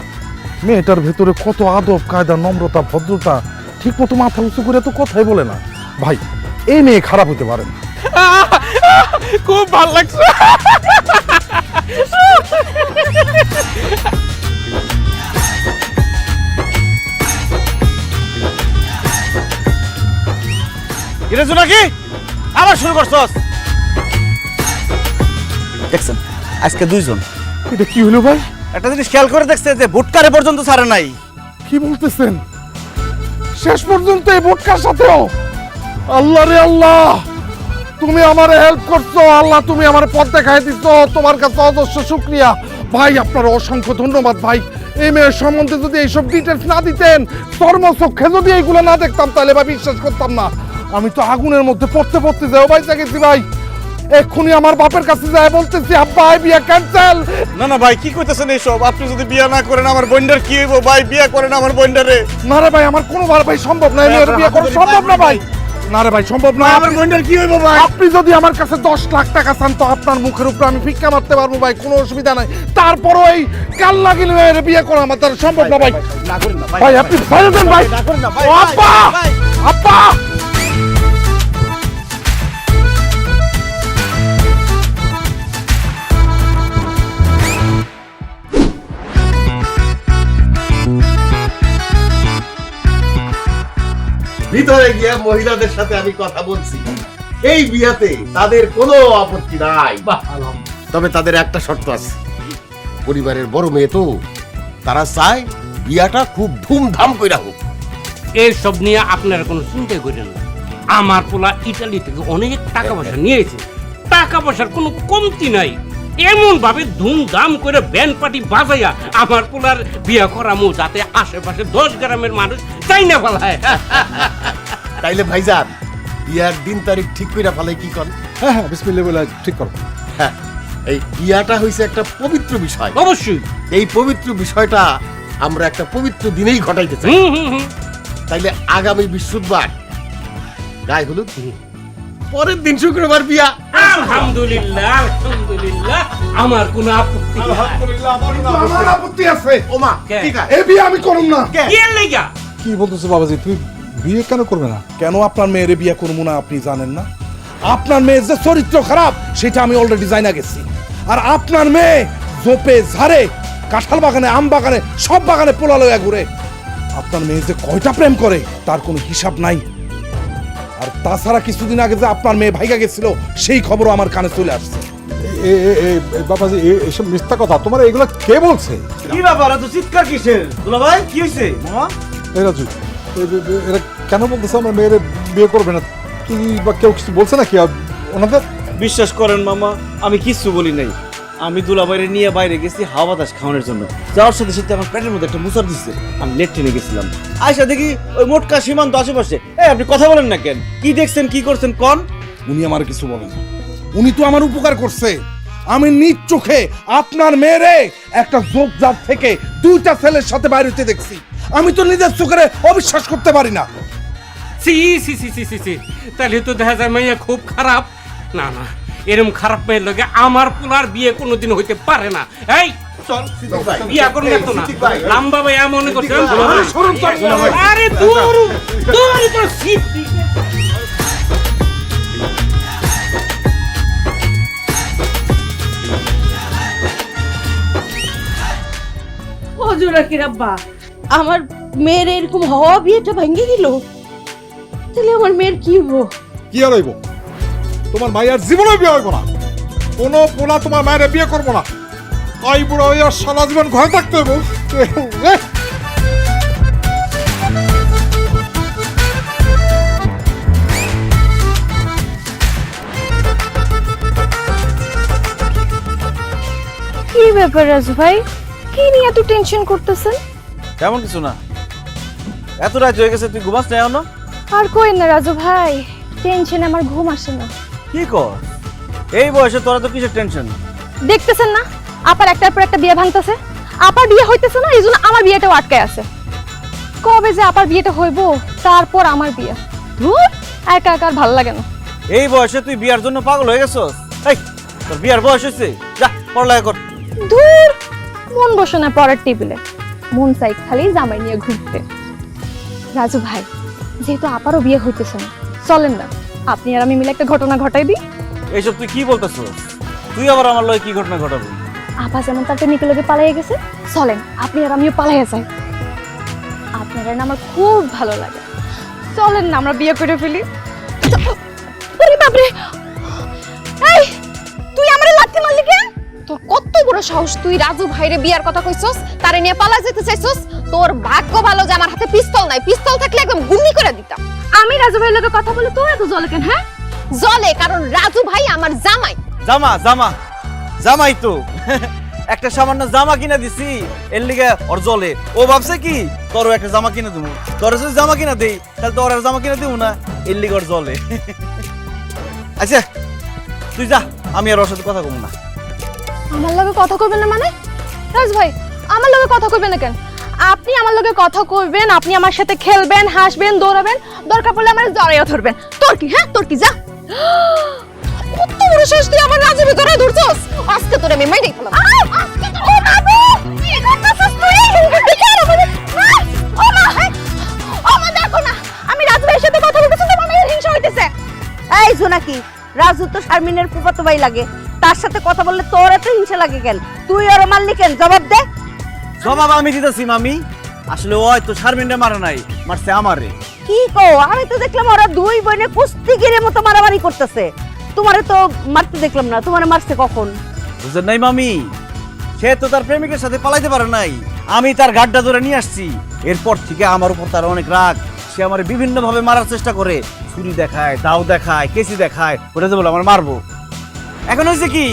মেয়েটার ভেতরে কত আদব কায়দা, নম্রতা, ভদ্রতা, ঠিক মতো মাথা উঁচু করে তো কথাই বলে না ভাই। এই মেয়ে খারাপ হইতে পারে না। খুব ভালো লাগছে। এটা নাকি আবার শুরু করছস? দেখছেন আজকে 2 জন। এটা কি হলো ভাই? একটা জিনিস খেয়াল করে দেখছে যে ভোটকারে পর্যন্ত ছাড়ে নাই। কি বলতেছেন? শেষ পর্যন্ত এই ভোটকার সাথেও? আল্লাহ রে আল্লাহ, তুমি আমার হেল্প করছো আল্লাহ, তুমি আমার পথ দেখাই দিছো, তোমার কাছে অজস্র শুকরিয়া ভাই, আপনার অসংখ্য ধন্যবাদ ভাই। এই মেয়ের সম্বন্ধে যদি এইসব ডিটেলস না দিতেন, চর্মচক্ষে যদি এইগুলো না দেখতাম, তাহলে ভাই বিশ্বাস করতাম না। আমি তো আগুনের মধ্যে পড়তে পড়তে যাও ভাই, গেছি ভাই। এক্ষুনি আমার বাপের কাছে যায় বলতেছি, আব্বা এই বিয়া ক্যান্সেল। না না ভাই, কি কইতেছেন এইসব? আপনি যদি বিয়া না করেন আমার বোনটার কি হইব? ভাই বিয়া করেন আমার বোনটারে। না রে ভাই, আমার কোনোবার ভাই সম্ভব না, মেয়ের বিয়ে করা সম্ভব না ভাই। না রে ভাই, সম্ভব না। আমার বোনটার কি হইব ভাই? আপনি যদি আমার কাছে 10 লাখ টাকা চান তো আপনার মুখের উপরে আমি ভিক্ষা মারতে পারবো ভাই, কোনো অসুবিধা নাই। তারপরও এই কাল লাগিলে মেয়ের বিয়ে করা আমার দ্বারা সম্ভব না ভাই। না করেন না ভাই আপনি ছেড়ে দেন ভাই। না করেন না ভাই। ও আব্বা, আব্বা। ভিতরে গিয়ে মহিলাদের সাথে আমি কথা বলছি, এই বিয়াতে তাদের কোনো আপত্তি নাই। তবে তাদের একটা শর্ত আছে, পরিবারের বড় মেয়ে তো, তারা চায় বিয়াটা খুব ধুমধাম কইরা হোক। এসব নিয়ে আপনারা কোনো চিন্তা করেন না। আমার পোলা ইটালি থেকে অনেক টাকা পয়সা নিয়েছে, টাকা পয়সার কোনো কমতি নাই, এমন ভাবে ধুমধাম করে ব্যান্ড পার্টি বাজাইয়া আমার পোলার বিয়া করামু যাতে আশেপাশে 10 গ্রামের মানুষ চাই না ফেলায়। তাইলে ভাইজান বিয়ার দিন তারিখ ঠিক কইরা ফেলে কি কর? হ্যাঁ হ্যাঁ বিসমিল্লাহ বলে ঠিক করো। হ্যাঁ, এই বিয়াটা হইছে একটা পবিত্র বিষয়। অবশ্যই। এই পবিত্র বিষয়টা আমরা একটা পবিত্র দিনেই ঘটাইতে চাই। তাইলে আগামী বৃহস্পতিবার গায়ে হলুদ, পরের দিন শুক্রবার বিয়া। আলহামদুলিল্লাহ আলহামদুলিল্লাহ, আমার কোনো আপত্তি নাই। আমার আপত্তি আছে। ওমা কে? ঠিক আছে। এই বিয়ে আমি করব না। কি এর লাইগা? কি বলতেছো বাবাজি, তুমি বিয়ে কেন করবে না? কেন আপনার মেয়ের বিয়ে করবো না আপনি জানেন না? আপনার মেয়ের যে চরিত্র খারাপ সেটা আমি অলরেডি জানা গেছি। আর আপনার মেয়ে জোপে ঝাড়ে, কাঁঠাল বাগানে, আম বাগানে, সব বাগানে পোলা লইয়া ঘুরে। আপনার মেয়ে যে কয়টা প্রেম করে তার কোনো হিসাব নাই। আর তাছাড়া কিছুদিন আগে যে আপনার মেয়ে ভাইগা গেছিল সেই খবরও আমার কানে চলে আসছে। বাবাজি এসব মিথ্যা কথা, তোমার এগুলো কে বলছে? কি ব্যাপার এত চিৎকার কিসের? দুলা ভাই কি হয়েছে মামা? এই রাজু, এরা কেন বলতেছে আমার মেয়ের বিয়ে করবে না? কি বা কেউ কিছু বলছে নাকি ওনাদের? বিশ্বাস করেন মামা, আমি কিচ্ছু বলি নাই। আমি দুলাভাইরে নিয়ে বাইরে গেছি হাওয়া বাতাস খাওয়ানোর জন্য। যাওয়ার সাথে সাথে আমার পেটের মধ্যে একটা মুসার দিচ্ছে। আমি নেট টেনে গেছিলাম, আয়সা দেখি ওই মোটকা সীমান্ত আশেপাশে। আপনি কথা বলেন না কেন? কি দেখছেন কি করছেন কন? উনি আমার কিছু বলেন, উনি তো আমার উপকার করছে। আমি নিজ চোখে আপনার মেয়েরে একটা জোপজাত থেকে 2টা ছেলের সাথে বাইরে হতে দেখছি। আমি তো নিজের চোখে অবিশ্বাস করতে পারি না। সি সি সি সি সি সি, তাহলে তো দেখা যায় মাইয়া খুব খারাপ। না না, এরকম খারাপ মেয়ের লগে আমার পোলার বিয়ে কোনোদিন হইতে পারে না। এই চল বিয়া করুন না তো না, লাম্বা ভাই মনে করছে। আরে দূর দূর তো সিট। হজুরা কি রাব্বা, আমার মেয়ের এরকম হওয়া বিয়েটা ভেঙে গেল, তাহলে আমার মেয়ের কি হবো? কি আর হইব? তোমার মায়ের জীবনে বিয়ে হইব না। কোনো পোলা তোমার মায়ের বিয়ে করবো না। আই বুড়া হইয়া সারা জীবন ঘরে থাকতে হইব। কি ব্যাপার রাজু ভাই, কি নিয়ে এত টেনশন করতেছেন? তেমন কিছু না। এত রাত হয়ে গেছে, তুই ঘুমাস না এখনো? আর কই না রাজু ভাই, টেনশনে আমার ঘুম আসে না। কি কর? এই বয়সে তোরা তো কিসের টেনশন? দেখতেছেন না আপার একটার পর একটা বিয়ে ভাঙতেছে। আপার বিয়ে হইতেছে না, এই জন্য আমার বিয়েটাও আটকায় আছে। কবে যে আপার বিয়েটা হইব, তারপর আমার বিয়ে। ধুর, একা একা আর ভালো লাগে না। এই বয়সে তুই বিয়ার জন্য পাগল হয়ে গেছস? এই তোর বিয়ার বয়স হয়েছে, যা পড়ালেখা কর। ধুর, মন বসে না পড়ার টেবিলে, মন চাই খালি জামাই নিয়ে ঘুরতে। রাজু ভাই, যেহেতু আপারও বিয়ে হইতেছে না, চলেন না আপনি আর আমি মিলে একটা ঘটনা ঘটাই দিই। এইসব তুই কি বলতেছস? তুই আবার আমার লগে কি ঘটনা ঘটাবি? আপা যেমন তার প্রেমিকের লগে পালাইয়া গেছে, চলেন আপনি আর আমিও পালাইয়া যাই। আপনারা না আমার খুব ভালো লাগে, চলেন না আমরা বিয়ে করে ফেলি। ওরে বাপরে, এই তুই আমারে লাথি মারলি কেন? তোর কত বড় সাহস, তুই রাজু ভাইরে বিয়ার কথা কইছস, তারে নিয়ে পালা যেতে চাইছস? তোর ভাগ্য ভালো যে আমার হাতে পিস্তল নাই, পিস্তল থাকলে একদম গুলি করে দিতাম। আমি রাজু ভাইয়ের লগে কথা বলে তোর এত জ্বলে কেন? হ্যাঁ জ্বলে কারণ রাজু ভাই আমার জামাই। জামা জামা জামাই তো একটা সামান্য জামা কিনা দিছি, এর লিগে ওর জ্বলে। ও ভাবছে কি তোর একটা জামা কিনে দেবো, তোর যদি জামা কিনা দেই তাহলে তোর আর জামা কিনে দেবো না, এর লিগে ওর জ্বলে। আচ্ছা তুই যা, আমি আর ওর সাথে কথা বলবো না। আমার লগে কথা কইবেন না মানে? রাজ ভাই আমার লগে কথা কইবেন না কেন? আপনি আমার লগে কথা কইবেন, আপনি আমার সাথে খেলবেন, হাসবেন, দৌড়াবেন, দরকার পড়লে আমার জড়াইয়া ধরবেন। তোর কি? হ্যাঁ তোর কি? যা। কত বড় সাহস তুই আমার রাজুর ভিতরে ধরছস? আজকে তোরে আমি মাইরেই ফেলাম। আজকে তো ও বাবু কি করতেছস তুই? দেখে আর মানে ও মা, ও মা দেখো না আমি রাজু ভাইয়ের সাথে কথা বলতেছি, তো মায়ের হিংসা হইতেছে। এই জোনাকি, রাজু তো শারমিনের ফুফাতো ভাই লাগে, তার সাথে কথা বললে তোর এত হিংসা লাগে কেন? তুই ওর মারলি কেন? জবাব দে। জবাব আমি দিতেছি মামি। আসলে ও তো শারমিনরে মারে নাই, মারছে আমারে। কি কো? আমি তো দেখলাম ওরা দুই বোনে কুস্তিগিরের মতো মারামারি করতেছে। তোমারে তো মারতে দেখলাম না, তোমারে মারছে কখন? বুঝলেন নাই মামি, সে তো তার প্রেমিকের সাথে পালাইতে পারে নাই, আমি তার গাড্ডা ধরে নিয়ে আসছি। এরপর থেকে আমার উপর তার অনেক রাগ, সে আমার বিভিন্ন ভাবে মারার চেষ্টা করে, ছুরি দেখায়, দাও দেখায়, কেসি দেখায়, ওটা তো বলে আমার মারবো। এখন হয়েছে কি,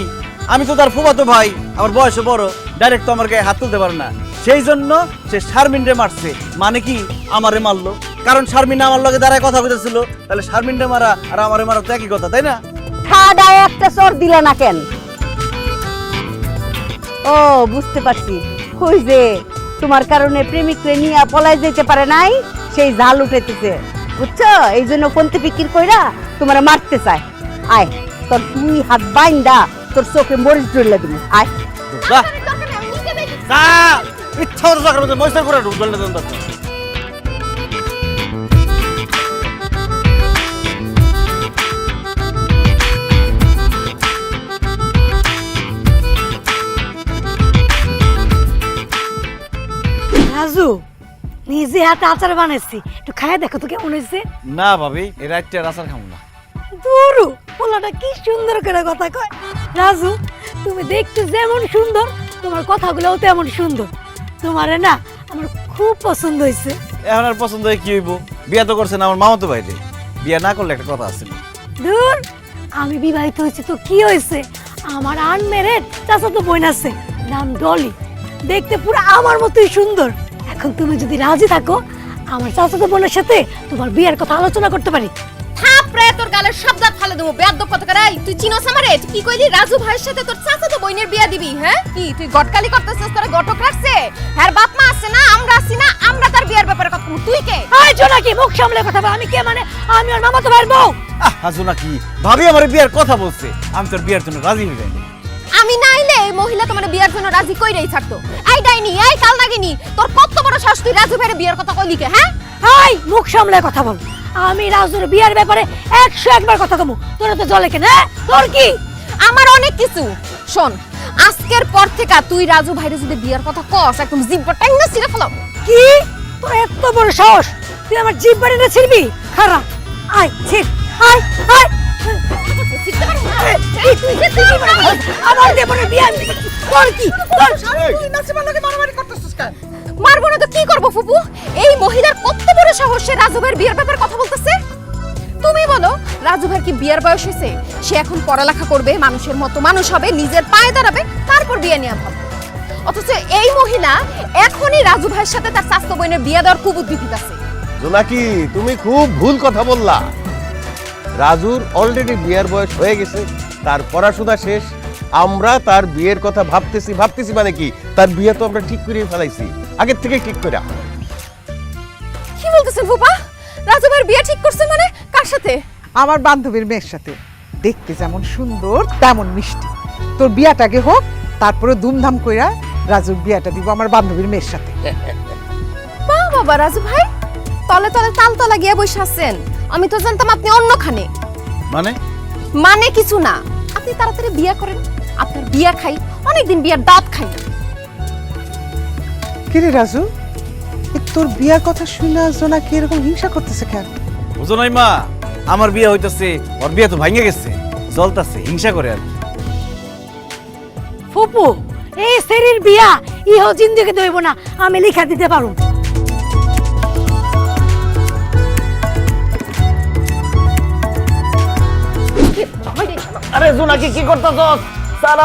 আমি তো তার ফুফাতো ভাই, আমার বয়সে বড়, ডাইরেক্ট তো আমার গায়ে হাত তুলতে পারে না। সেই জন্য সে শারমিনরে মারছে। মানে কি, আমারে মারলো, কারণ শারমিন আমার লগে দাঁড়ায় কথা বলতেছিল। তাহলে শারমিনরে মারা আর আমারে মারা তো একই কথা, তাই না? খাড়ায় একটা চর দিলা না কেন? ও বুঝতে পারছি, ওই যে তোমার কারণে প্রেমিকরে নিয়ে পলাই যেতে পারে নাই, সেই জাল উঠেতেছে, বুঝছো? এই জন্য পন্থী ফিকির কইরা তোমার মারতে চায়। আয়, তোর 2 হাত বাইন্দা তোর চোখে মরিচ ঢুলে দিবি। আয়। বাহ! ইচ্ছা মতো চাকরির মধ্যে ময়সার করে ঢুকল না তোর। রাজু, নিজে হাতে আচার বানাইছি, একটু খায় দেখো তো কেমন হয়েছে। না ভাবি, এই রাতটা আচার খাবো না। দুরু পোলাটা কি সুন্দর করে কথা কয়। রাজু, তুমি দেখতে যেমন সুন্দর, তোমার কথাগুলোও তেমন সুন্দর। তোমারে না আমার খুব পছন্দ হয়েছে। এখন আর পছন্দ হয় কি হইব? বিয়া তো করছেন আমার মামাতো ভাইরে, বিয়া না করলে একটা কথা আছে। দূর, আমি বিবাহিত হয়েছি তো কি হয়েছে, আমার আনমেরেড চাচাতো বোন আছে, নাম ডলি, দেখতে পুরো আমার মতোই সুন্দর। এখন তুমি যদি রাজি থাকো, আমার চাচাতো বোনের সাথে তোমার বিয়ের কথা আলোচনা করতে পারি। থাপড়ে তোর গালের শব্দ ফালে দেবো, বেয়াদব কথা করে। তুই চিনোস আমারে? তুই কি কইলি রাজু ভাইয়ের সাথে তোর চাচাতো বোনের বিয়া দিবি? হ্যাঁ, কি তুই গটকালি করতেছিস? তোরা গটক রাখছে? হ্যাঁ, বাপ মা আছে না, আমরা আছি না, আমরা তার বিয়ার ব্যাপারে কথা বলবো। তুই কে? আই জোনাকি, মুখ সামলে কথা বল। আমি কে মানে? আমি ওর মামাতো ভাইয়ের বউ। হাজু নাকি ভাবি আমার বিয়ার কথা বলছে, আমি তোর বিয়ার জন্য রাজি হয়ে যাইনি। আমি নাইলে এই মহিলা তোমার বিয়ার জন্য রাজি কইরাই থাকতো। এই ডাইনি, এই কাল নাগিনি, তোর কত বড় সাহস তুই রাজু ভাইয়ের বিয়ার কথা কইলি কে? হ্যাঁ, হাই, মুখ সামলে কথা বল। আমি রাজুর বিয়ার ব্যাপারে 101 বার কথা কমু, তোরা তো জলে কেন? তোর কি? আমার অনেক কিছু। শোন, আজকের পর থেকে তুই রাজু ভাইরে যদি বিয়ার কথা কস, একদম জিব্বা টাইনা ছিঁড়ে ফেলাম। কি তোর এত বড় সাহস? তুই আমার জিভ বাড়ি না ছিড়বি? খারাপ, আয় ছিড়, আয় আয়। আমার দেবরের বিয়া আমি দেখছি। তোর কি? তুই নাসিমার লগে মারামারি করতেছিস কেন? মারবো না তো কি করবো ফুপু? এই মহিলার কত বড় সাহস, সে রাজু ভাইয়ের বিয়ের ব্যাপারে কথা বলতেছে। তুমি বলো, রাজু ভাইয়ের কি বিয়ের বয়স হয়েছে? সে এখন পড়ালেখা করবে, মানুষের মতো মানুষ হবে, নিজের পায়ে দাঁড়াবে, তারপর বিয়ে নিয়ে ভাববে। অথচ এই মহিলা এখনই রাজু ভাইয়ের সাথে তার চাচাতো বোনের বিয়ে দেওয়ার কুবুদ্ধি দিতেছে। জোনাকি, তুমি খুব ভুল কথা বললা। রাজুর অলরেডি বিয়ের বয়স হয়ে গেছে, তার পড়াশোনা শেষ। আমরা তার বিয়ের কথা ভাবতেছি মানে কি, তার বিয়ে তো আমরা ঠিক করে ফেলাইছি, আগের থেকে ঠিক করে। কি বলতেছেন ফুপা? রাজু ভাইয়ের বিয়ে ঠিক করছে মানে? কার সাথে? আমার বান্ধবীর মেয়ের সাথে। দেখতে যেমন সুন্দর তেমন মিষ্টি। তোর বিয়াটাকে হোক, তারপরে ধুমধাম কইরা রাজুর বিয়াটা দিব আমার বান্ধবীর মেয়ের সাথে। বাবা, রাজু ভাই তলে তলে তালতলা গিয়ে বসে আছেন। আমি তো জানতাম আপনি অন্যখানে। মানে কিছু না, আপনি তাড়াতাড়ি বিয়ে করেন, আপনার বিয়া খাই, অনেকদিন বিয়ার দাঁত খাই না। কিরে রাজু, তোর বিয়ার কথা শুনে জোনাকি এরকম হিংসা করতেছে কেন? বুঝো নাই মা, আমার বিয়ে হইতাছে, ওর বিয়ে তো ভাঙে গেছে, জ্বলতাছে, হিংসা করে আর কি। ফুপু, এই সেরির বিয়া ইহো জিন্দেগি দইব না, আমি লিখা দিতে পারু। আরে জোনাকি কি করতেছস? স্যার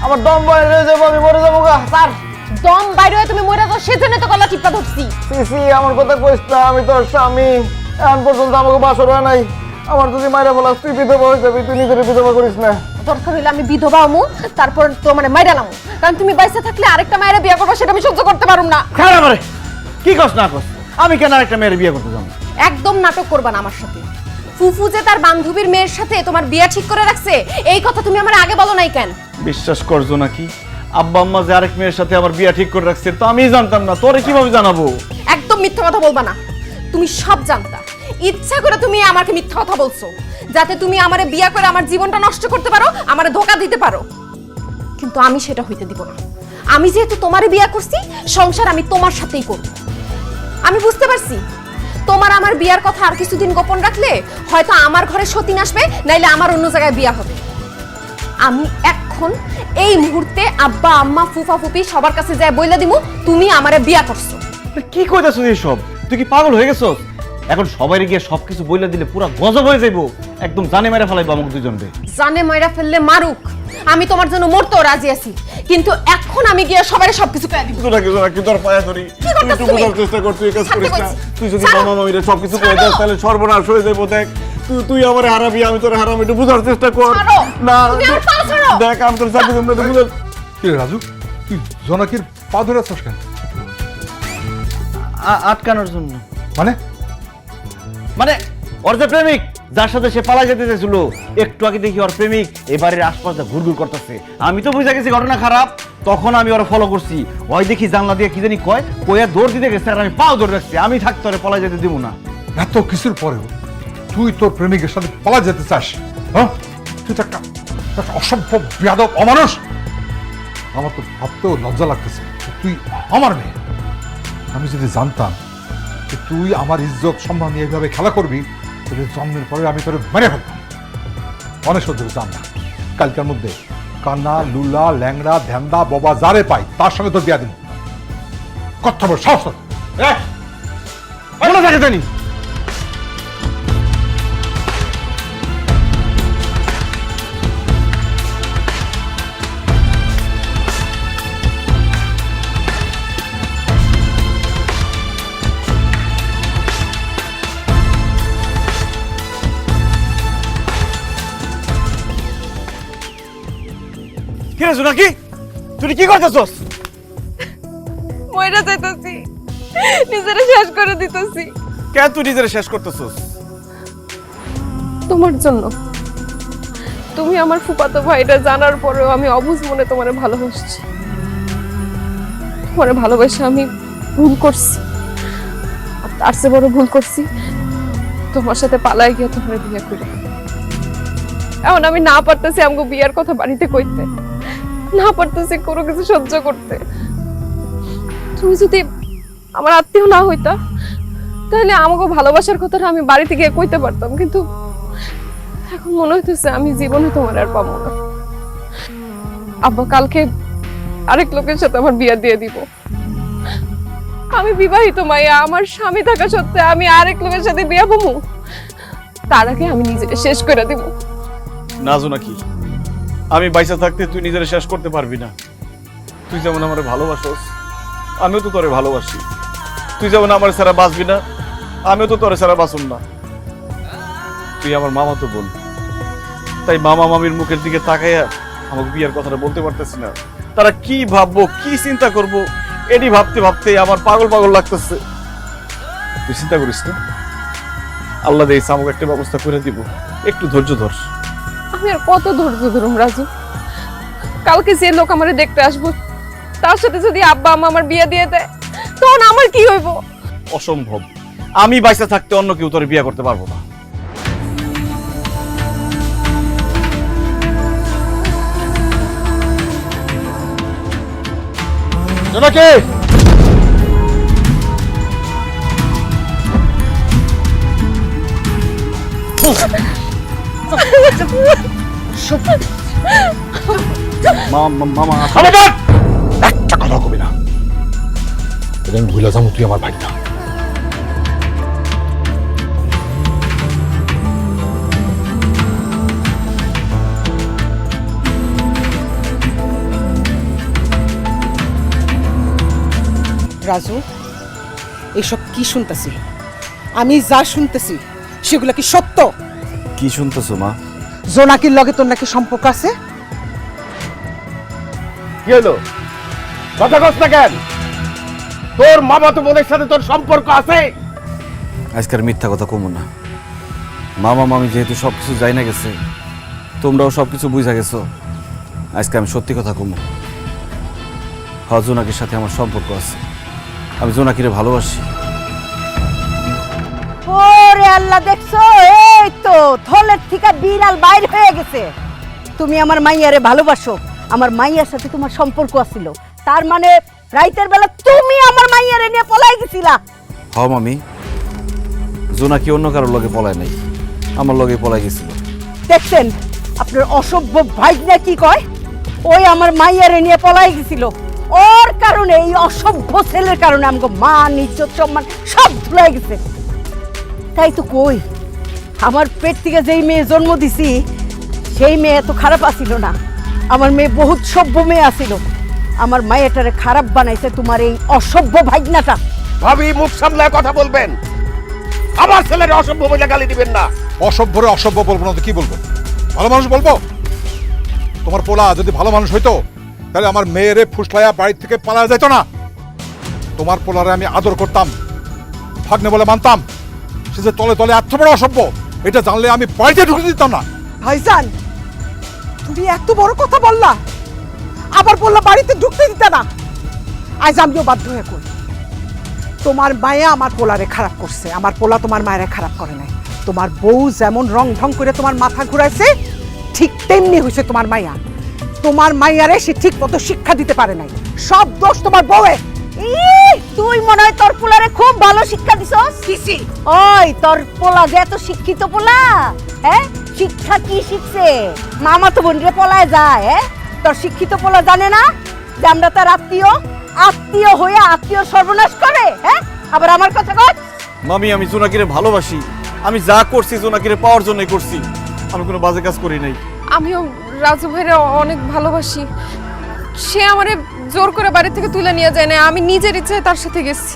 আমার দম বাইরে হয়ে যাবো, আমি মরে যাবো গা স্যার। দম বাইরে হয়ে তুমি মরে যাও, সেজন্য তো গলা টিপা ধরছি। সিসি, আমার কথা কইস না, আমি তোর স্বামী, এখন পর্যন্ত আমাকে বাসর হয় নাই। আমার যদি মাইরা বলাস তুই বিধবা হয়ে যাবি, তুই নিজের বিধবা করিস না। দরকার হইলে আমি বিধবা হমু, তারপর তোমার মাইরালাম, কারণ তুমি বাইসে থাকলে আরেকটা মায়ের বিয়ে করবো, সেটা আমি সহ্য করতে পারুম না। খারাপ রে, কি কস না কস, আমি কেন আরেকটা মেয়ের বিয়ে করতে যাবো? একদম নাটক করবা না আমার সাথে। ফুফু যে তার বান্ধবীর মেয়ের সাথে তোমার বিয়ে ঠিক করে রাখছে, এই কথা তুমি আমার আগে বলো নাই কেন? বিশ্বাস করছো নাকি, আব্বা আম্মা যে আরেক মেয়ের সাথে আমার বিয়ে ঠিক করে রাখছে, তো আমি জানতাম না, তোরে কিভাবে জানাবো? একদম মিথ্যা কথা বলবা না, তুমি সব জানতা। ইচ্ছা করে তুমি আমাকে মিথ্যা কথা বলছো, যাতে তুমি আমারে বিয়ে করে আমার জীবনটা নষ্ট করতে পারো, আমারে ধোঁকা দিতে পারো। কিন্তু আমি সেটা হইতে দিব না। আমি যেহেতু তোমারে বিয়ে করছি, সংসার আমি তোমার সাথেই করব। আমি বুঝতে পারছি তোমার আমার বিয়ার কথা আর কিছুদিন গোপন রাখলে হয়তো আমার ঘরে সতীন আসবে, নাইলে আমার অন্য জায়গায় বিয়া হবে। আমি এখন এই মুহূর্তে আব্বা আম্মা ফুফা ফুপি সবার কাছে যায় বইলা দিমু তুমি আমারে বিয়া করছো। কি কইতাছ এসব? তুই কি পাগল হয়ে গেছস? এখন সবাই গিয়ে সবকিছু বইলে দিলে পুরো গজব হয়ে যাইবো, একদম জানে মেরে ফেলাইবো আমাকে দুজনকে। জানে মাইরা ফেললে মারুক, আমি তোমার জন্য মরতেও রাজি আছি, কিন্তু এখন আমি গিয়ে সবাই সবকিছু কয়ে দিব। কি তোর পায়া ধরি, কি তুই করতাছ একটু তুমি? বোঝার চেষ্টা কর, তুই কাজ ছাড়তে করিস না। কইছি। তুই যদি ছাড়ো। মামা মামিরে সবকিছু কয়ে দেস তাহলে সর্বনাশ হয়ে যাবো। দেখ তুই আমার হারাবি, আমি তোর হারাম, একটু বোঝার চেষ্টা কর। ছাড়ো। না তুমি আমার পা ছাড়ো। দেখ আমি তোর সাথে বুঝার। কি রে রাজু, তুই জোনাকির পা ধরে আছিস কেন? আটকানোর জন্য। মানে মানে ওর যে প্রেমিক যার সাথে সে পালা যেতে চাইছিল, একটু আগে দেখি ওর প্রেমিক এই বাড়ির আশপাশে ঘুরঘুর করতেছে। আমি তো বুঝে গেছি ঘটনা খারাপ, তখন আমি ওরা ফলো করছি। ওই দেখি জানলা দিয়ে কি জানি কয়, কয়ে দৌড় দিতে গেছে আর আমি পাও ধরে রাখছি। আমি থাকতে ওরে পলা যেতে দিব না। এত কিছুর পরেও তুই তোর প্রেমিকের সাথে পালা যেতে চাস? হ্যাঁ, তুই তো একটা অসভ্য বেয়াদব অমানুষ। আমার তো ভাবতেও লজ্জা লাগতেছে, তুই আমার মেয়ে। আমি যদি জানতাম যে তুই আমার ইজ্জত সম্মান নিয়ে এইভাবে খেলা করবি, তাহলে জন্মের পরে আমি তোর মেরে ফেলতাম। অনেক সহ্য জান না, কালকার মধ্যে কান্না, লুলা, ল্যাংড়া, ধ্যান্দা, বাবা যারে পাই তার সঙ্গে তোর বিয়া দিব। কথা বল, সাহস তোর। মনে থাকে জানি। কি রে জোনাকি, তুই কি করতেছস? মইরা যাইতাছি, নিজেরে শেষ করে দিতেছি কেন তুই নিজের শেষ করতেছস? তোমার জন্য। তুমি আমার ফুফাতো ভাইটা জানার পরেও আমি অবুঝ মনে তোমারে ভালোবাসছি। তোমারে ভালোবাসে আমি ভুল করছি, আর তার চেয়ে বড় ভুল করছি তোমার সাথে পালাই গিয়ে তোমার বিয়ে করে। এখন আমি না পারতেছি আমাকে বিয়ার কথা বাড়িতে কইতে, না পারতেছি কোনো কিছু সহ্য করতে। তুমি যদি আমার আত্মীয় না হইতা তাহলে আমাকে ভালোবাসার কথাটা আমি বাড়িতে গিয়ে কইতে পারতাম, কিন্তু এখন মনে হইতেছে আমি জীবনে তোমার আর পাবো না। আব্বা কালকে আরেক লোকের সাথে আমার বিয়ে দিয়ে দিব। আমি বিবাহিত মাইয়া, আমার স্বামী থাকা সত্ত্বে আমি আরেক লোকের সাথে বিয়ে পাবো? তার আগে আমি নিজেকে শেষ করে দিব। না জোনাকি, আমি বাইসা থাকতে তুই নিজের শেষ করতে পারবি না। তুই যেমন আমার ভালোবাসোস, আমিও তো তোরে ভালোবাসি। তুই যেমন আমার ছাড়া বাঁচবি না, আমিও তো তোরে ছাড়া বাঁচুন না। তুই আমার মামা তো বোন, তাই মামা মামির মুখের দিকে তাকাইয়া আমাকে বিয়ের কথাটা বলতে পারতেছি না। তারা কি ভাববো, কি চিন্তা করবো, এটি ভাবতে ভাবতে আমার পাগল পাগল লাগতেছে। তুই চিন্তা করিস না, আল্লাহ দিয়েছে আমাকে একটা ব্যবস্থা করে দিব, একটু ধৈর্য ধর। আমি আর কত ধৈর্য ধরুম রাজু? কালকে যে লোক আমারে দেখতে আসবো তার সাথে যদি আব্বা আম্মা আমার বিয়ে দিয়ে দেয়, তখন আমার কি হইব? অসম্ভব, আমি বাইসা থাকতে অন্য কেউ তোরে বিয়ে করতে পারবো না। জোনাকি, মামা একটা কথা কবি না, এটা আমি ভুলে যাবো তুই আমার ভাই না। রাজু, এসব কি শুনতেছি? আমি যা শুনতেছি সেগুলো কি সত্য? কি শুনতেছো মা? জোনাকির লগে তোর নাকি সম্পর্ক আছে? কি হলো, কথা কস না কেন? তোর মামা তো বোনের সাথে তোর সম্পর্ক আছে? আজকের মিথ্যা কথা কমো না। মামা মামি যেহেতু সবকিছু যাই না গেছে, তোমরাও সবকিছু বুঝা গেছো, আজকে আমি সত্যি কথা কমো। হ্যাঁ, জোনাকির সাথে আমার সম্পর্ক আছে, আমি জোনাকিরে ভালোবাসি। ওরে আল্লাহ, দেখছো? এই তো থলের থেকে বিড়াল বাইর হয়ে গেছে। তুমি আমার মাইয়ারে ভালোবাসো, আমার মাইয়ার সাথে তোমার সম্পর্ক আছিল, তার মানে রাইতের বেলা তুমি আমার মাইয়ারে নিয়ে পলাই গেছিলা? হ্যাঁ মামি, জোনাকি অন্য কারোর লগে পলায় নাই, আমার লগে পলাই গেছিল। দেখছেন আপনার অসভ্য ভাইনা কি কয়? ওই আমার মাইয়ারে নিয়ে পলাই গেছিল। ওর কারণে, এই অসভ্য ছেলের কারণে আমাকে মান, ইজ্জত, সম্মান সব ভুলাই গেছে। তাই তো কই, আমার পেট থেকে যেই মেয়ে জন্ম দিছি সেই মেয়ে এত খারাপ আসিল না। আমার মেয়ে বহুত সভ্য মেয়ে আসিল। আমার মায়েটারে খারাপ বানাইছে তোমার এই অসভ্য ভাগনাটা। ভাবি, মুখ সামলায় কথা বলবেন। আমার ছেলের অসভ্য বলে গালি দিবেন না। অসভ্যরে অসভ্য বলবো না তো কি বলবো? ভালো মানুষ বলবো? তোমার পোলা যদি ভালো মানুষ হইতো তাহলে আমার মেয়েরে ফুসলাইয়া বাড়ি থেকে পালা যেত না। তোমার পোলারে আমি আদর করতাম, ভাগ্নে বলে মানতাম। সে যে তলে তলে এত বড় অসভ্য এটা জানলে আমি বাড়িতে ঢুকে দিতাম না। ভাইজান, তুমি এত বড় কথা বললা, আবার বললা বাড়িতে ঢুকতে দিতে না। আজ আমিও বাধ্য হয়ে করি, তোমার মায়া আমার পোলারে খারাপ করছে, আমার পোলা তোমার মায়েরা খারাপ করে নাই। তোমার বউ যেমন রং ঢং করে তোমার মাথা ঘুরাইছে, ঠিক তেমনি হয়েছে তোমার মাইয়া। তোমার মাইয়ারে সে ঠিক মতো শিক্ষা দিতে পারে নাই, সব দোষ তোমার বউয়ের। তুই মনে হয় তোর পোলারে খুব ভালো শিক্ষা দিছস। ওই তোর পোলা যে এত শিক্ষিত পোলা, হ্যাঁ শিক্ষা কি শিখছে? মামা তো বোনরে পোলায় যায়। হ্যাঁ, তোর শিক্ষিত পোলা জানে না যে আমরা তার আত্মীয়, আত্মীয় হয়ে আত্মীয় সর্বনাশ করে। হ্যাঁ, আবার আমার কথা কর। মামি, আমি জোনাকিরে ভালোবাসি। আমি যা করছি জোনাকিরে পাওয়ার জন্যই করছি, আমি কোনো বাজে কাজ করি নাই। আমিও রাজু ভাইরে অনেক ভালোবাসি। সে আমারে জোর করে বাড়ি থেকে তুলে নিয়ে যায় না, আমি নিজের ইচ্ছায় তার সাথে গেছি।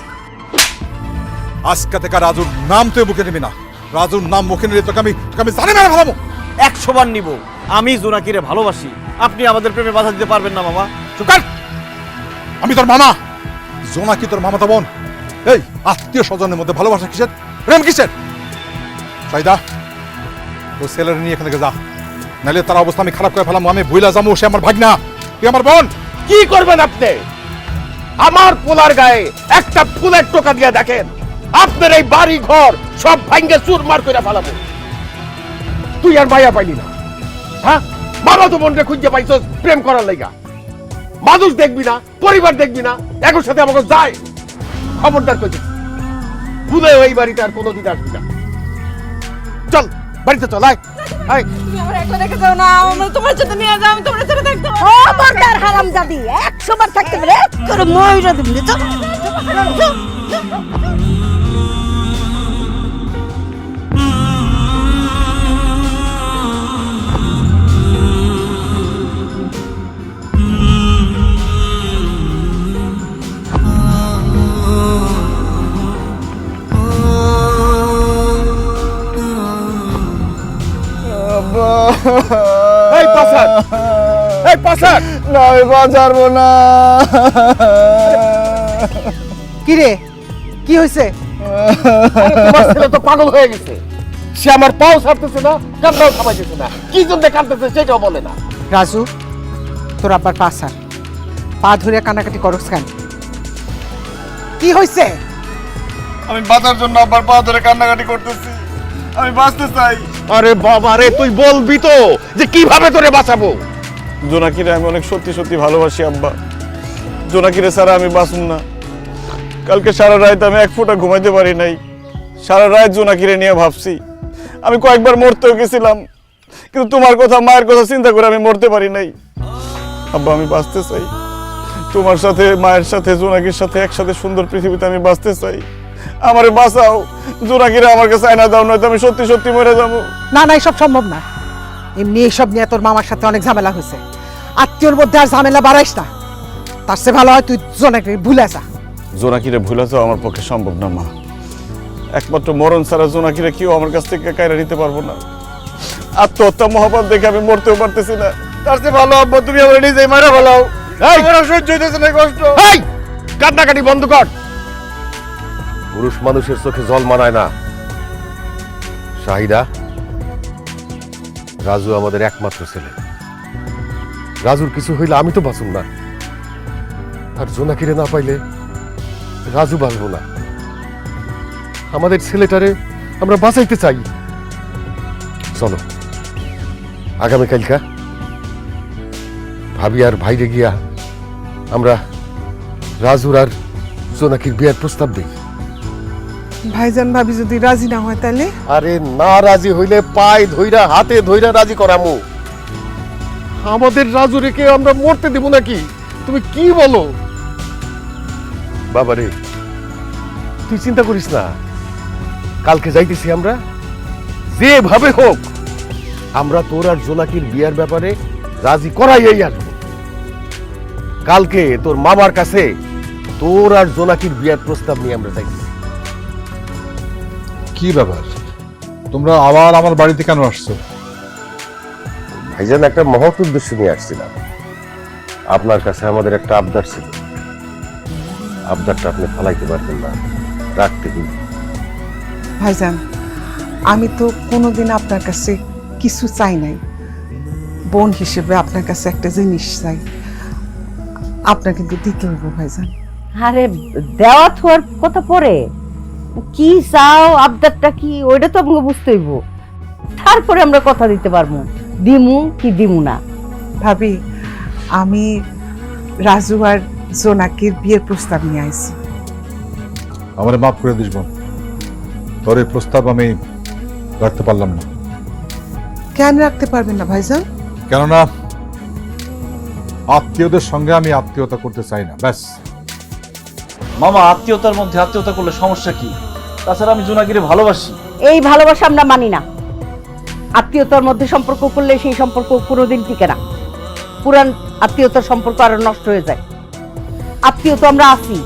আজকে থেকে রাজুর নাম তুই মুখে নিবি না। রাজুর নাম মুখে নিলে তোকে আমি জানি না ভালো। 100 বার নিব। আমি জোনাকিরে ভালোবাসি, আপনি আমাদের প্রেমে বাধা দিতে পারবেন না মামা। চুপ কর। আমি তোর মামা, জোনাকি তোর মামা তো বোন। এই আত্মীয় স্বজনের মধ্যে ভালোবাসা কিসের, প্রেম কিসের? সাইদা, তোর ছেলের নিয়ে এখান থেকে যা, নাহলে তার অবস্থা আমি খারাপ করে ফেলাম। আমি ভুইলা যাবো, সে আমার ভাগনা, তুই আমার বোন। কি করবেন আপনি? আমার পোলার গায়ে একটা ফুলের টোকা দিয়ে দেখেন, আপনার এই বাড়ি ঘর সব ভাঙ্গে চুরমার করে ফেলাবো। তুই আর মায়া পাইলি না, হ্যাঁ? বাবা তো বোনকে খুঁজে পাইছ প্রেম করার লাইগা। মানুষ দেখবি না, পরিবার দেখবি না, একর সাথে আমাকে যায়। খবরদার করছি, ভুলে ওই বাড়িতে আর কোনোদিন আসবি না। চল বাড়িতে চল, আয় আয়। তুমি আমার একলা রেখে যাও না, আমরা তোমার সাথে নিয়ে যাও, আমি তোমার সাথে থাকতে পারবো। ও বর্দার হারামজাদি, 100 বার থাকতে পারে করে মইরা দিবি তো। এই পাসার, এই পাসার। না, আমি বাঁচাবো না। কি রে, কি হয়েছে? তোমার ছেলে তো পাগল হয়ে গেছে। সে আমার পাও ছাড়তেছে না, কান্নাও থামাইতেছে না। কি জন্য কাঁদতেছে সেটাও বলে না। রাজু, তোর আব্বার পাশার পা ধরে কানাকাটি করস কেন? কি হয়েছে? আমি বাঁচার জন্য আবার পা ধরে কান্নাকাটি করতেছি, আমি বাঁচতে চাই। আরে বাবা রে, তুই বলবি তো যে কিভাবে তোরে বাঁচাবো। জোনাকিরে আমি অনেক সত্যি সত্যি ভালোবাসি আব্বা। জোনাকিরে ছাড়া আমি বাঁচুম না। কালকে সারা রাত আমি এক ফোঁটা ঘুমাইতে পারি নাই। সারা রাত জোনাকিরে নিয়ে ভাবছি। আমি কয়েকবার মরতেও গেছিলাম, কিন্তু তোমার কথা, মায়ের কথা চিন্তা করে আমি মরতে পারি নাই। আব্বা, আমি বাঁচতে চাই তোমার সাথে, মায়ের সাথে, জোনাকির সাথে একসাথে সুন্দর পৃথিবীতে আমি বাঁচতে চাই। আমারে বাঁচাও, জোনাকিরে আমার কাছে আয়না দাও, নয়তো আমি সত্যি সত্যি মরে যাবো। না না, এসব সম্ভব না। এমনি এইসব নিয়ে তোর মামার সাথে অনেক ঝামেলা হয়েছে, আত্মীয়র মধ্যে আর ঝামেলা বাড়াইস না। তার চেয়ে ভালো হয় তুই জোনাকি ভুলে যা। জোনাকিরে ভুলে যাওয়া আমার পক্ষে সম্ভব না মা। একমাত্র মরণ ছাড়া জোনাকিরে কেউ আমার কাছ থেকে কায়রা নিতে পারবো না। আত্মহত্যা মহাপাপ দেখে আমি মরতেও পারতেছি না। তার চেয়ে ভালো আব্বা তুমি আমার নিজেই মারা ফেলাও। আমার আর সহ্য হইতেছে না কষ্ট। এই কান্নাকাটি বন্ধ কর। পুরুষ মানুষের চোখে জল মানায় না। শাহিদা, রাজু আমাদের একমাত্র ছেলে। রাজুর কিছু হইলে আমি তো বাঁচুম না, আর জোনাকিরে না পাইলে রাজু বাঁচবো না। আমাদের ছেলেটারে আমরা বাঁচাইতে চাই। চলো আগামীকালকা ভাবি আর ভাইরে গিয়া আমরা রাজুর আর জোনাকির বিয়ার প্রস্তাব দিই। ভাইজান ভাবি যদি রাজি না হয় তাহলে? আরে না, রাজি হইলে পায়ে ধইরা হাতে ধইরা রাজি করামু। আমাদের রাজু রেখে আমরা মরতে দেব নাকি? তুমি কি বলো? বাবারে, তুই চিন্তা করিস না, কালকে যাইতেছি আমরা, যেভাবে হোক আমরা তোর আর জোনাকির বিয়ার ব্যাপারে রাজি করাইয়াই আসবো। কালকে তোর মামার কাছে তোর আর জোনাকির বিয়ার প্রস্তাব নিয়ে আমরা যাইতেছি। কি ব্যাপার, তোমরা আবার আমার বাড়িতে কেন আসছো? ভাইজান, একটা মহৎ উদ্দেশ্য নিয়ে আসছিলাম। আপনার কাছে আমাদের একটা আবদার ছিল, আবদারটা আপনি ফলাইতে পারবেন না, রাখতে দিন। ভাইজান, আমি তো কোনোদিন আপনার কাছে কিছু চাই নাই। বোন হিসেবে আপনার কাছে একটা জিনিস চাই, আপনার কিন্তু দিতে হইব ভাইজান। আরে দেওয়া থোয়ার কথা পরে, কি চাও আবদারটা কি ওইটা তো আমাকে বুঝতে হইব, তারপরে আমরা কথা দিতে পারবো দিমু কি দিমু না। ভাবি, আমি রাজু আর জোনাকির বিয়ের প্রস্তাব নিয়ে আইছি। আমারে মাফ করে দিস বোন, তোর এই প্রস্তাব আমি রাখতে পারলাম না। কেন রাখতে পারবেন না ভাইজান? কেননা আত্মীয়দের সঙ্গে আমি আত্মীয়তা করতে চাই না, ব্যাস। মামা, আত্মীয়তার মধ্যে আত্মীয়তা করলে সমস্যা কি? তাছাড়া আমি জোনাকিরে ভালোবাসি। এই ভালোবাসা আমরা মানি না। আত্মীয়তার মধ্যে সম্পর্ক করলে সেই সম্পর্ক কোনোদিন টিকে না। পুরান আত্মীয়তার সম্পর্ক আরো নষ্ট হয়ে যায়। আত্মীয়তা আমরা আছি,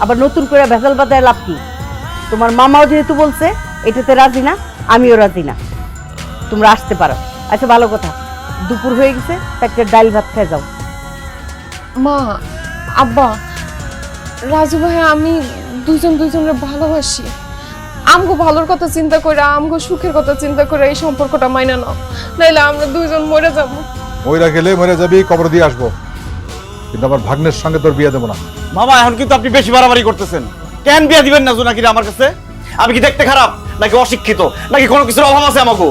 আবার নতুন করে ভেজাল বাঁধায় লাভ কি? তোমার মামাও যেহেতু বলছে এটাতে রাজি না, আমিও রাজি না। তোমরা আসতে পারো। আচ্ছা ভালো কথা, দুপুর হয়ে গেছে, একটা ডাল ভাত খেয়ে যাও। মা, আব্বা, রাজু ভাই আমি দুজনের ভালোবাসি। আমগো ভালোর কথা চিন্তা করে, আমগো সুখের কথা চিন্তা করে এই সম্পর্কটা মাইনা নাও, নাইলে আমরা দুইজন মরে যাবো। মইরা গেলে মরে যাবি, কবর দিয়ে আসবো, কিন্তু আমার ভাগ্নের সঙ্গে তোর বিয়ে দেবো না। মামা, এখন কিন্তু আপনি বেশি বাড়াবাড়ি করতেছেন। কেন বিয়া দিবেন না জোনাকিরে আমার কাছে? আমি কি দেখতে খারাপ, নাকি অশিক্ষিত, নাকি কোনো কিছুর অভাব আছে আমাকে?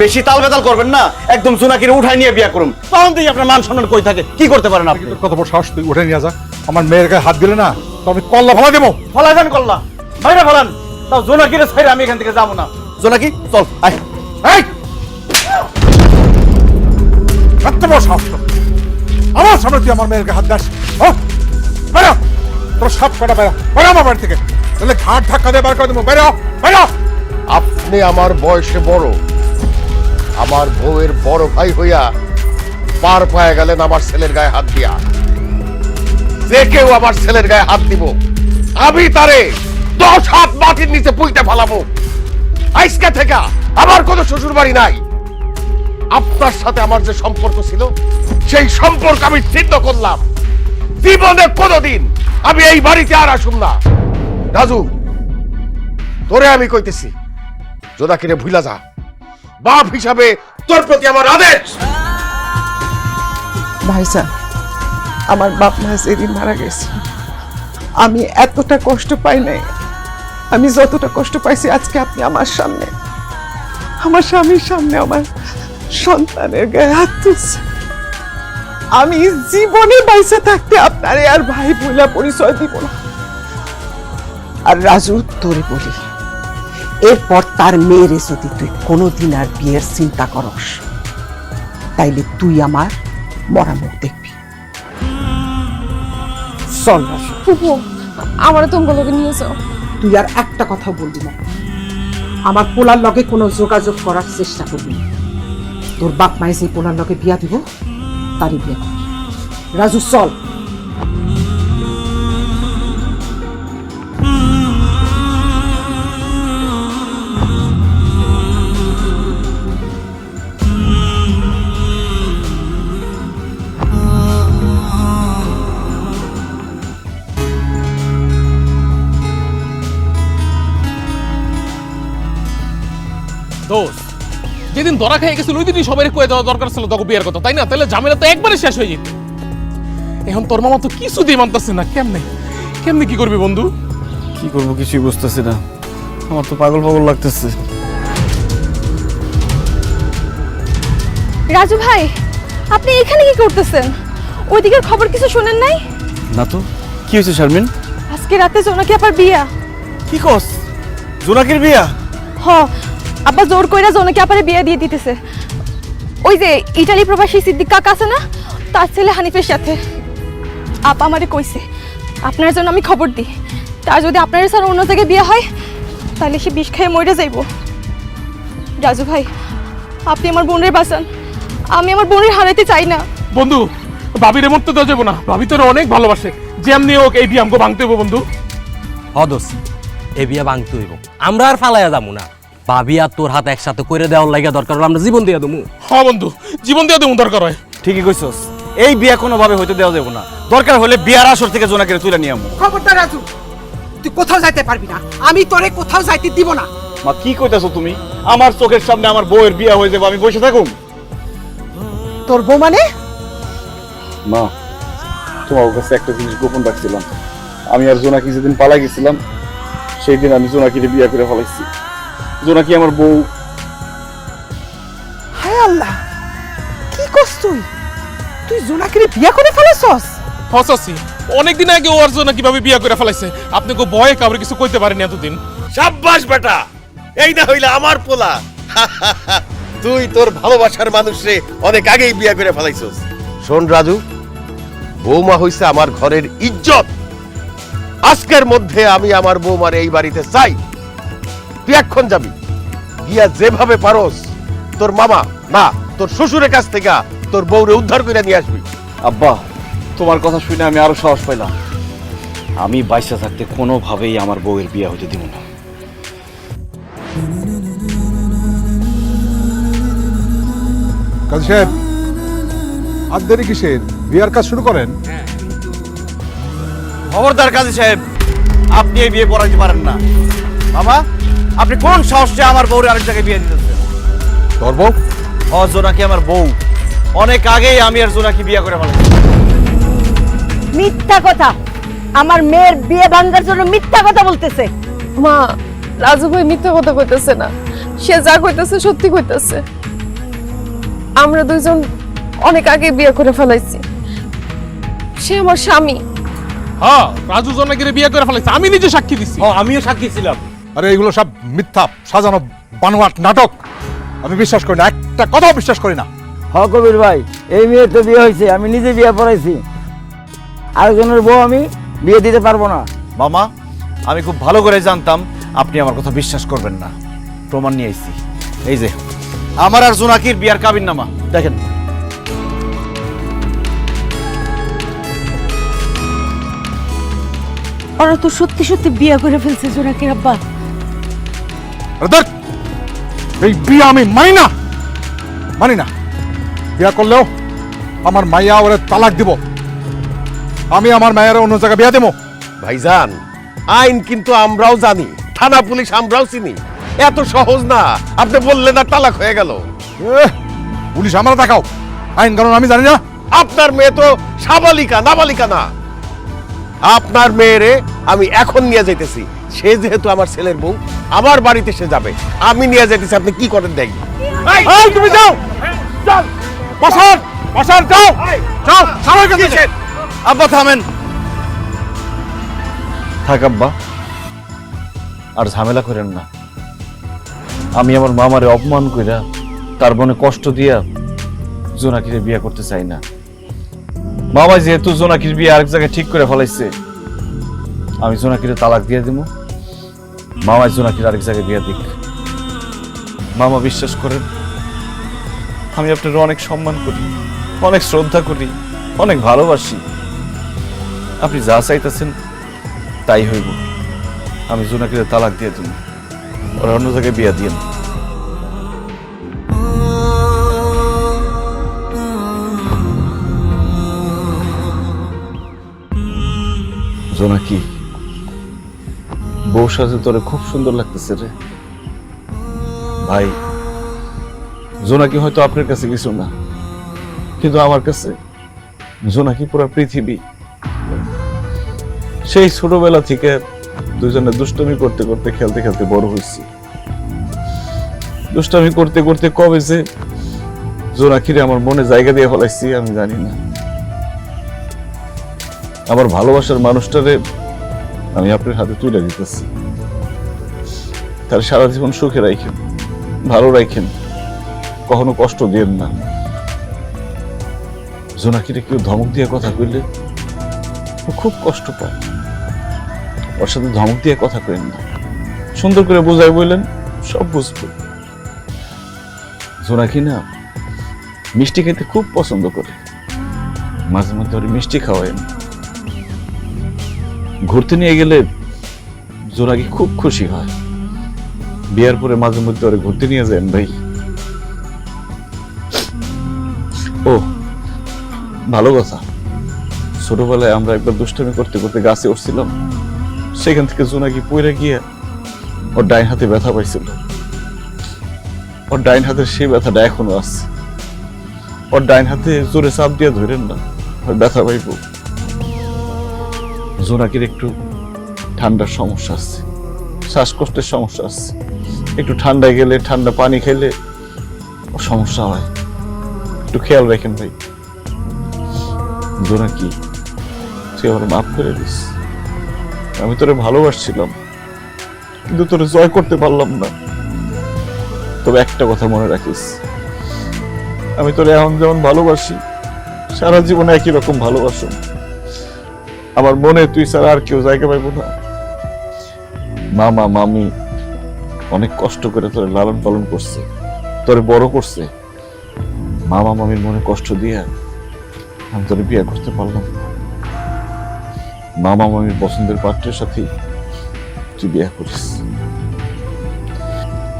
বেশি তাল বেতাল করবেন না, একদম জোনাকিরে উঠাই নিয়ে বিয়া করুন। তখন থেকে আপনার মান সম্মান কই থাকে? কি করতে পারেন আপনি? তোর কত বড় সাহস, তুই উঠে নিয়ে যা। আমার মেয়ের গায়ে হাত দিলে না তো আমি কল্লা ফলা দেবো। ফলাই দেন কল্লা, বাইরে ফলান। তাও জোনাকিরে ছাইরে আমি এখান থেকে যাবো না। জোনাকি চল, আয়। এই! কত বড় সাহস তোর! আমার সামনে তুই আমার মেয়ের গায়ে হাত দাস? বেরো, তোর সব কটা বেরো, বেরো আমার বাড়ি থেকে, তাহলে ঘাট ধাক্কা দিয়ে বার করে দেবো। বেরো, বেরো। আপনি আমার বয়সে বড়, আমার বউয়ের বড় ভাই হইয়া পার পায়ে গেলেন আমার ছেলের গায়ে হাত দিয়া। যে কেউ আমার ছেলের গায়ে হাত দিব, আমি তারে 10 হাত মাটির নিচে পুইতে ফেলাবো। আজকে থেকে আমার কোনো শ্বশুর বাড়ি নাই। আপনার সাথে আমার যে সম্পর্ক ছিল, সেই সম্পর্ক আমি ছিন্ন করলাম। জীবনে কোনোদিন আমি এই বাড়িতে আর আসুম না। রাজু, তোরে আমি কইতেছি, জোনাকিরে ভুলা যা। বাপ হিসাবে তোর প্রতি আমার আদেশ। ভাইজান, আমার বাপ মা যেদিন মারা গেছে আমি এতটা কষ্ট পাই নাই। আমি যতটা কষ্ট পাইছি আজকে আপনি আমার সামনে, আমার স্বামীর সামনে আমার সন্তানের গায়ে হাত তুলছে। আমি জীবনে বাইসে থাকতে আপনারে আর ভাই বইলা পরিচয় দিব না। আর রাজু, তোরে বলি, এরপর তার মেয়েরে যদি তুই কোনোদিন আর বিয়ের চিন্তা করস, তাইলে তুই আমার মরা মুখ দেখবি। চল রাজু, ফুপু, আমার তোমার লগে নিয়ে যাও। তুই আর একটা কথা বলবি না। আমার পোলার লগে কোনো যোগাযোগ করার চেষ্টা করবি না। তোর বাপ মায়ে যে পোলার লগে বিয়া দিব, তারই বিয়া করবি। রাজু চল। দোষ, যেদিন ধরা খেয়ে গেছিল ওই দিনই সবাই কয়ে দেওয়া দরকার ছিল তোকে বিয়ের কথা, তাই না? তাহলে ঝামেলা তো একবারে শেষ হয়ে যেত। এখন তোর মামা তো কিছুতেই মানতেছে না। কেমনে কেমনে কি করবি বন্ধু? কি করবো কিছুই বুঝতেছি না, আমার তো পাগল পাগল লাগতেছে। রাজু ভাই, আপনি এখানে কি করতেছেন? ওইদিকের খবর কিছু শুনেন নাই? না তো, কি হয়েছে শারমিন? আজকে রাতে জোনাকি আপার বিয়া। কি কস? জোনাকির বিয়া? হ, আব্বা জোর কইরা জোনাকি আপারে বিয়ে দিয়ে দিতেছে। ওই যে ইটালি প্রবাসী সিদ্দিক কাকা আছে না, তার ছেলে হানিফের সাথে। আপা আমারে কইছে আপনার জন্য আমি খবর দিই, তার যদি আপনার স্যার অন্য জায়গায় বিয়ে হয় তাহলে সে বিষ খেয়ে মরে যাইব। রাজু ভাই, আপনি আমার বোনের বাঁচান, আমি আমার বোনের হারাইতে চাই না। বন্ধু, ভাবির মরতে দেওয়া যাবো না, ভাবি তোর অনেক ভালোবাসে, যেমনি হোক এই বিয়ে আমাকে ভাঙতে হইব বন্ধু। হদস এই বিয়া ভাঙতে হইব, আমরা আর ফালাইয়া যাবো না। ভাবি আর তোর হাত একসাথে করে দেওয়ার লাগা দরকার হলে আমরা জীবন দিয়ে দেবো। হ্যাঁ বন্ধু, জীবন দিয়ে দেবো দরকার হয়। ঠিকই কইছস, এই বিয়া কোনোভাবে হইতে দেওয়া যাবে না। দরকার হলে বিয়ার আসর থেকে জোনাকিরে তুলে নিয়ে আমু। খবরদার রাজু, তুই কোথাও যাইতে পারবি না, আমি তোরে কোথাও যাইতে দিব না। মা কি কইতাছো তুমি? আমার চোখের সামনে আমার বউয়ের বিয়া হয়ে যাবে, আমি বসে থাকুম? তোর বউ মানে? মা, তোমার কাছে একটা জিনিস গোপন রাখছিলাম। আমি আর জোনাকি যেদিন পালাই গেছিলাম সেই দিন আমি জোনাকিরে বিয়া করে ফেলাইছি। জোনাকি আমার বউ। হায় আল্লাহ, কি করছ তুই? তুই জোনাকিরে বিয়া করে ফেলেছস? হসাসি, অনেকদিন আগে ও আর জন্য কিভাবে বিয়ে করে ফেলাইছে, আপনি কো ভয়ে কাউরে কিছু কইতে পারেনি এতদিন। সাব্বাস বেটা, এই না হইলা আমার পোলা। তুই তোর ভালোবাসার মানুষরে অনেক আগেই বিয়ে করে ফেলাইছস। শোন রাজু, বৌমা হইছে আমার ঘরের ইজ্জত। আজকের মধ্যে আমি আমার বৌমার এই বাড়িতে চাই। তুই এখন যাবি, গিয়া যেভাবে পারোস তোর মামা না তোর শ্বশুরের কাছ থেকে তোর বউরে উদ্ধার করে নিয়ে আসবি। আব্বা, তোমার কথা শুনে আমি আরো সাহস পাইলাম। আমি বাইসা থাকতে কোনোভাবেই আমার বউয়ের বিয়া হতে দিব না। কাজী সাহেব, আর দেরি কিসের? বিয়ার কাজ শুরু করেন। খবরদার কাজী সাহেব, আপনি এই বিয়ে পড়াইতে পারেন না। মামা, আপনি কোন সাহসে আমার বউরে আরেক জায়গায় বিয়ে দিতেছেন? তোর বউ? জোনাকি আমার বউ। অনেক আগেই আমি আর জোনাকি বিয়ে করে ফেলেছি। মিথ্যা কথা, আমার মেয়ের বিয়ে ভাঙার জন্য মিথ্যা কথা বলতেছে। মা, রাজু ভাই মিথ্যা কথা কইতেছে না, সে যা কইতেছে সত্যি কইতেছে। আমরা দুইজন অনেক আগে বিয়ে করে ফেলাইছি, সে আমার স্বামী। হ্যাঁ, রাজু জনাকিরে বিয়ে করে ফেলাইছে, আমি নিজে সাক্ষী দিছি। আমিও সাক্ষী ছিলাম। আরে এগুলো সব মিথ্যা সাজানো বানোয়াট নাটক। আমি বিশ্বাস করি না, একটা কথাও বিশ্বাস করি না। হ কবির ভাই, এই মেয়ের তো বিয়ে হয়েছে, আমি নিজে বিয়ে পড়াইছি। আরেকজনের বউ আমি বিয়ে দিতে পারবো না। মামা, আমি খুব ভালো করে জানতাম আপনি আমার কথা বিশ্বাস করবেন না। প্রমাণ নিয়ে আইছি, এই যে আমার আর জোনাকির বিয়ার কাবিননামা দেখেন। ওরা তো সত্যি সত্যি বিয়ে করে ফেলছে জোনাকির আব্বা। আরে দেখ, এই বিয়ে আমি মানি না, মানি না। বিয়া করলেও আমার মাইয়া ওরে তালাক দিব। আমি আমার মায়ের অন্য জায়গায় বিয়া দেবো। ভাইজান, আইন কিন্তু আমরাও জানি, থানা পুলিশ আমরাও চিনি। এত সহজ না, আপনি বললেন না তালাক হয়ে গেল। পুলিশ আমরা দেখাও, আইন কানুন আমি জানি না। আপনার মেয়ে তো সাবালিকা, নাবালিকা না। আপনার মেয়েরে আমি এখন নিয়ে যাইতেছি। সে যেহেতু আমার ছেলের বউ, আমার বাড়িতে সে যাবে, আমি নিয়ে যাইতেছি। আপনি কি করেন দেখবেন। এই তুমি যাও, যাও বসার বসার, যাও যাও সবাই কাছে। আব্বা থামেন। থাক আব্বা, আর ঝামেলা করেন না। আমি আমার মামারে অপমান কইরা তার মনে কষ্ট দিয়া জোনাকিরে বিয়ে করতে চাই না। মামা যেহেতু জোনাকির বিয়ে আরেক জায়গায় ঠিক করে ফেলাইছে, আমি জোনাকিরে তালাক দিয়ে দিব। মামা জোনাকির আরেক জায়গায় বিয়ে দিক। মামা বিশ্বাস করেন, আমি আপনার অনেক সম্মান করি, অনেক শ্রদ্ধা করি, অনেক ভালোবাসি। আপনি যা চাইতেছেন তাই হইব। আমি জোনাকিরে তালাক দিয়ে দিব, ওরা অন্য জায়গায় বিয়ে দিয়ে। জোনাকি, বউ সাজে তোরে খুব সুন্দর লাগতেছে রে ভাই। জোনাকি হয়তো আপনার কাছে কিছু না, কিন্তু আমার কাছে জোনাকি পুরো পৃথিবী। সেই ছোটবেলা থেকে দুজনে দুষ্টমি করতে করতে, খেলতে খেলতে বড় হয়েছি। দুষ্টমি করতে করতে কবে যে জোনাকিরে আমার মনে জায়গা দিয়ে ফেলাইছি আমি জানি না। আমার ভালোবাসার মানুষটারে আমি আপনার হাতে তুলে দিতেছি। তার সারা জীবন সুখে রাখেন, ভালো রাখেন, কখনো কষ্ট দিয়েন না। জোনাকিরে কেউ ধমক দিয়ে কথা কইলে ও খুব কষ্ট পায়, ওর সাথে ধমক দিয়ে কথা কইেন না। সুন্দর করে বোঝাই বললেন সব বুঝবো। জোনাকি না মিষ্টি খেতে খুব পছন্দ করে, মাঝে মধ্যে ওর মিষ্টি খাওয়ায়। ঘুরতে নিয়ে গেলে জোনাকি খুব খুশি হয়। বিয়ার পরে মাঝে মধ্যে ওরে ঘুরতে নিয়ে যান ভাই। ও ভালো কথা, ছোটবেলায় আমরা একবার দুষ্টামি করতে করতে গাছে উঠছিলাম, সেখান থেকে জোনাকি পড়ে গিয়ে ওর ডাইন হাতে ব্যথা পাইছিল। ওর ডাইন হাতের সেই ব্যথাটা এখনো আছে। ওর ডাইন হাতে জোরে চাপ দিয়ে ধরেন না, ওর ব্যথা পাইব। জোনাকির একটু ঠান্ডার সমস্যা আছে, শ্বাসকষ্টের সমস্যা আছে। একটু ঠান্ডা গেলে, ঠান্ডা পানি খেলে ওর সমস্যা হয়। একটু খেয়াল রাখেন ভাই। জোনাকি, তুই আমার মাফ করে দিস। আমি তোরে ভালোবাসছিলাম, কিন্তু তোরে জয় করতে পারলাম না। তবে একটা কথা মনে রাখিস, আমি তোরে এখন যেমন ভালোবাসি, সারা জীবনে একই রকম ভালোবাসো। আমার মনে তুই ছাড়া আর কেউ জায়গা পাইব না। মামা মামি অনেক কষ্ট করে তোরে লালন পালন করছে, তোরে বড় করছে। মামা মামির মনে কষ্ট দিয়ে আমি তোরে বিয়ে করতে পারলাম না। মামা মামির পছন্দের পাত্রের সাথে তুই বিয়ে করিস।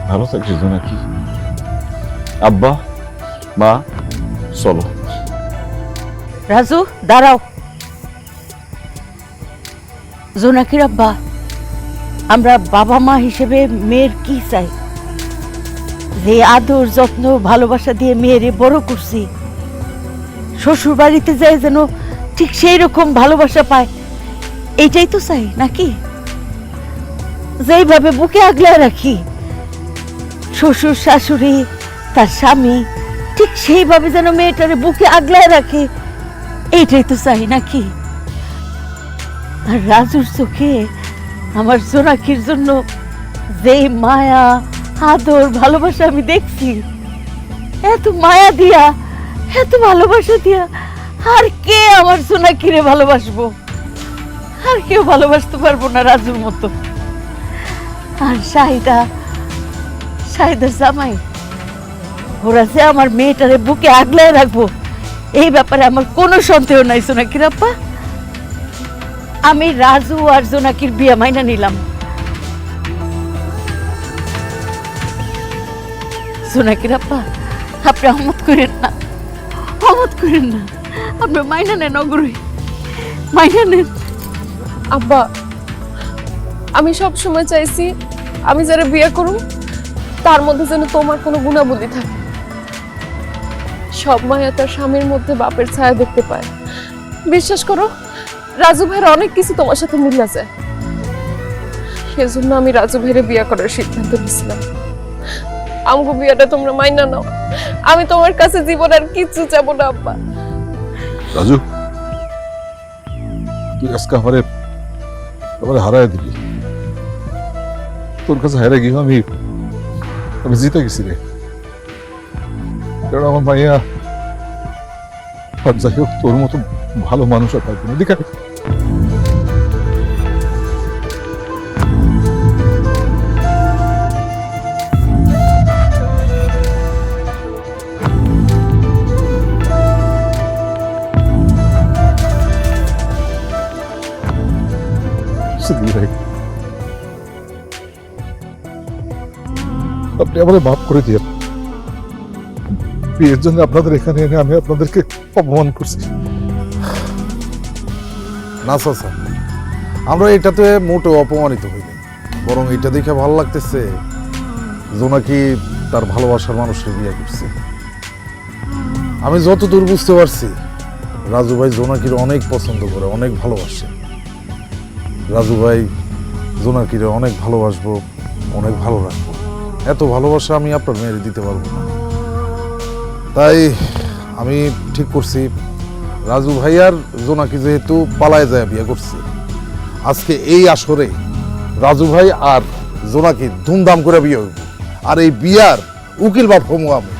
ভালো থাকিস নাকি? আব্বা মা চলো। রাজু দাঁড়াও। জোনাকির আব্বা, আমরা বাবা মা হিসেবে মেয়ের কি চাই? যে আদর যত্ন ভালোবাসা দিয়ে মেয়েরে বড় করছি, শ্বশুর বাড়িতে যায় যেন ঠিক সেই রকম ভালোবাসা পায়, এইটাই তো চাই নাকি? যেইভাবে বুকে আগলে রাখি শ্বশুর শাশুড়ি তার স্বামী, ঠিক সেইভাবে যেন মেয়েটারে বুকে আগলায় রাখে, এইটাই তো চাই নাকি? আর রাজুর চোখে আমার জোনাকির জন্য যে মায়া আদর ভালোবাসা আমি দেখছি, এত মায়া দিয়া এত ভালোবাসা দিয়া আর কে আমার জোনাকিরে ভালোবাসবো? আর কেউ ভালোবাসতে পারবো না রাজুর মতো। আর শাহিদার জামাই, ওরা যে আমার মেয়েটারে বুকে আগলায় রাখবো, এই ব্যাপারে আমার কোনো সন্দেহ নাই জোনাকির আব্বা। আমি রাজু আর জোনাকির বিয়ে মাইনা নিলাম। জোনাকির আব্বা, আপনি অমত করেন না, অমত করেন না, আপনি মাইনা নেন, অগ্রহী মাইনা নেন। আব্বা, আমি সব সময় চাইছি আমি যারা বিয়ে করুম তার মধ্যে যেন তোমার কোনো গুণাবলী থাকে। সব মায়া তার স্বামীর মধ্যে বাপের ছায়া দেখতে পায়। বিশ্বাস করো, রাজু ভাইয়ের অনেক কিছু তোমার সাথে মিল আছে। সেজন্য আমি রাজু ভাইয়ের বিয়ে করার সিদ্ধান্ত নিয়েছিলাম। আমগো বিয়েটা তোমরা মাইনা নাও, আমি তোমার কাছে জীবন আর কিচ্ছু চাবো না। আব্বা, রাজু, তুই আজকে আমারে হারায় দিবি। তোর কাছে হারা গিয়ে আমি জিতে গেছি রে। কারণ আমার মাইয়া যাই হোক, তোর মতো ভালো মানুষ আর পাইবি না। দেখা আপনি আমাদের মাফ করে দিয়ে, বিয়ের জন্য আপনাদের এখানে এনে আমি আপনাদেরকে অপমান করছি। না চাচা, আমরা এটাতে মোটেও অপমানিত হইনি, বরং এটা দেখে ভালো লাগতেছে জোনাকি তার ভালোবাসার মানুষের বিয়ে করছে। আমি যতদূর বুঝতে পারছি, রাজু ভাই জোনাকির অনেক পছন্দ করে, অনেক ভালোবাসে। রাজু ভাই জোনাকির অনেক ভালোবাসবো, অনেক ভালো রাখবো। এত ভালোবাসা আমি আপনার মেয়েরে দিতে পারবো না। তাই আমি ঠিক করছি, রাজু ভাই আর জোনাকি যেহেতু পালায় যায় বিয়ে করছে, আজকে এই আসরে রাজু ভাই আর জোনাকি ধুমধাম করে বিয়ে হইব। আর এই বিয়ার উকিল বাপ হমু আমি।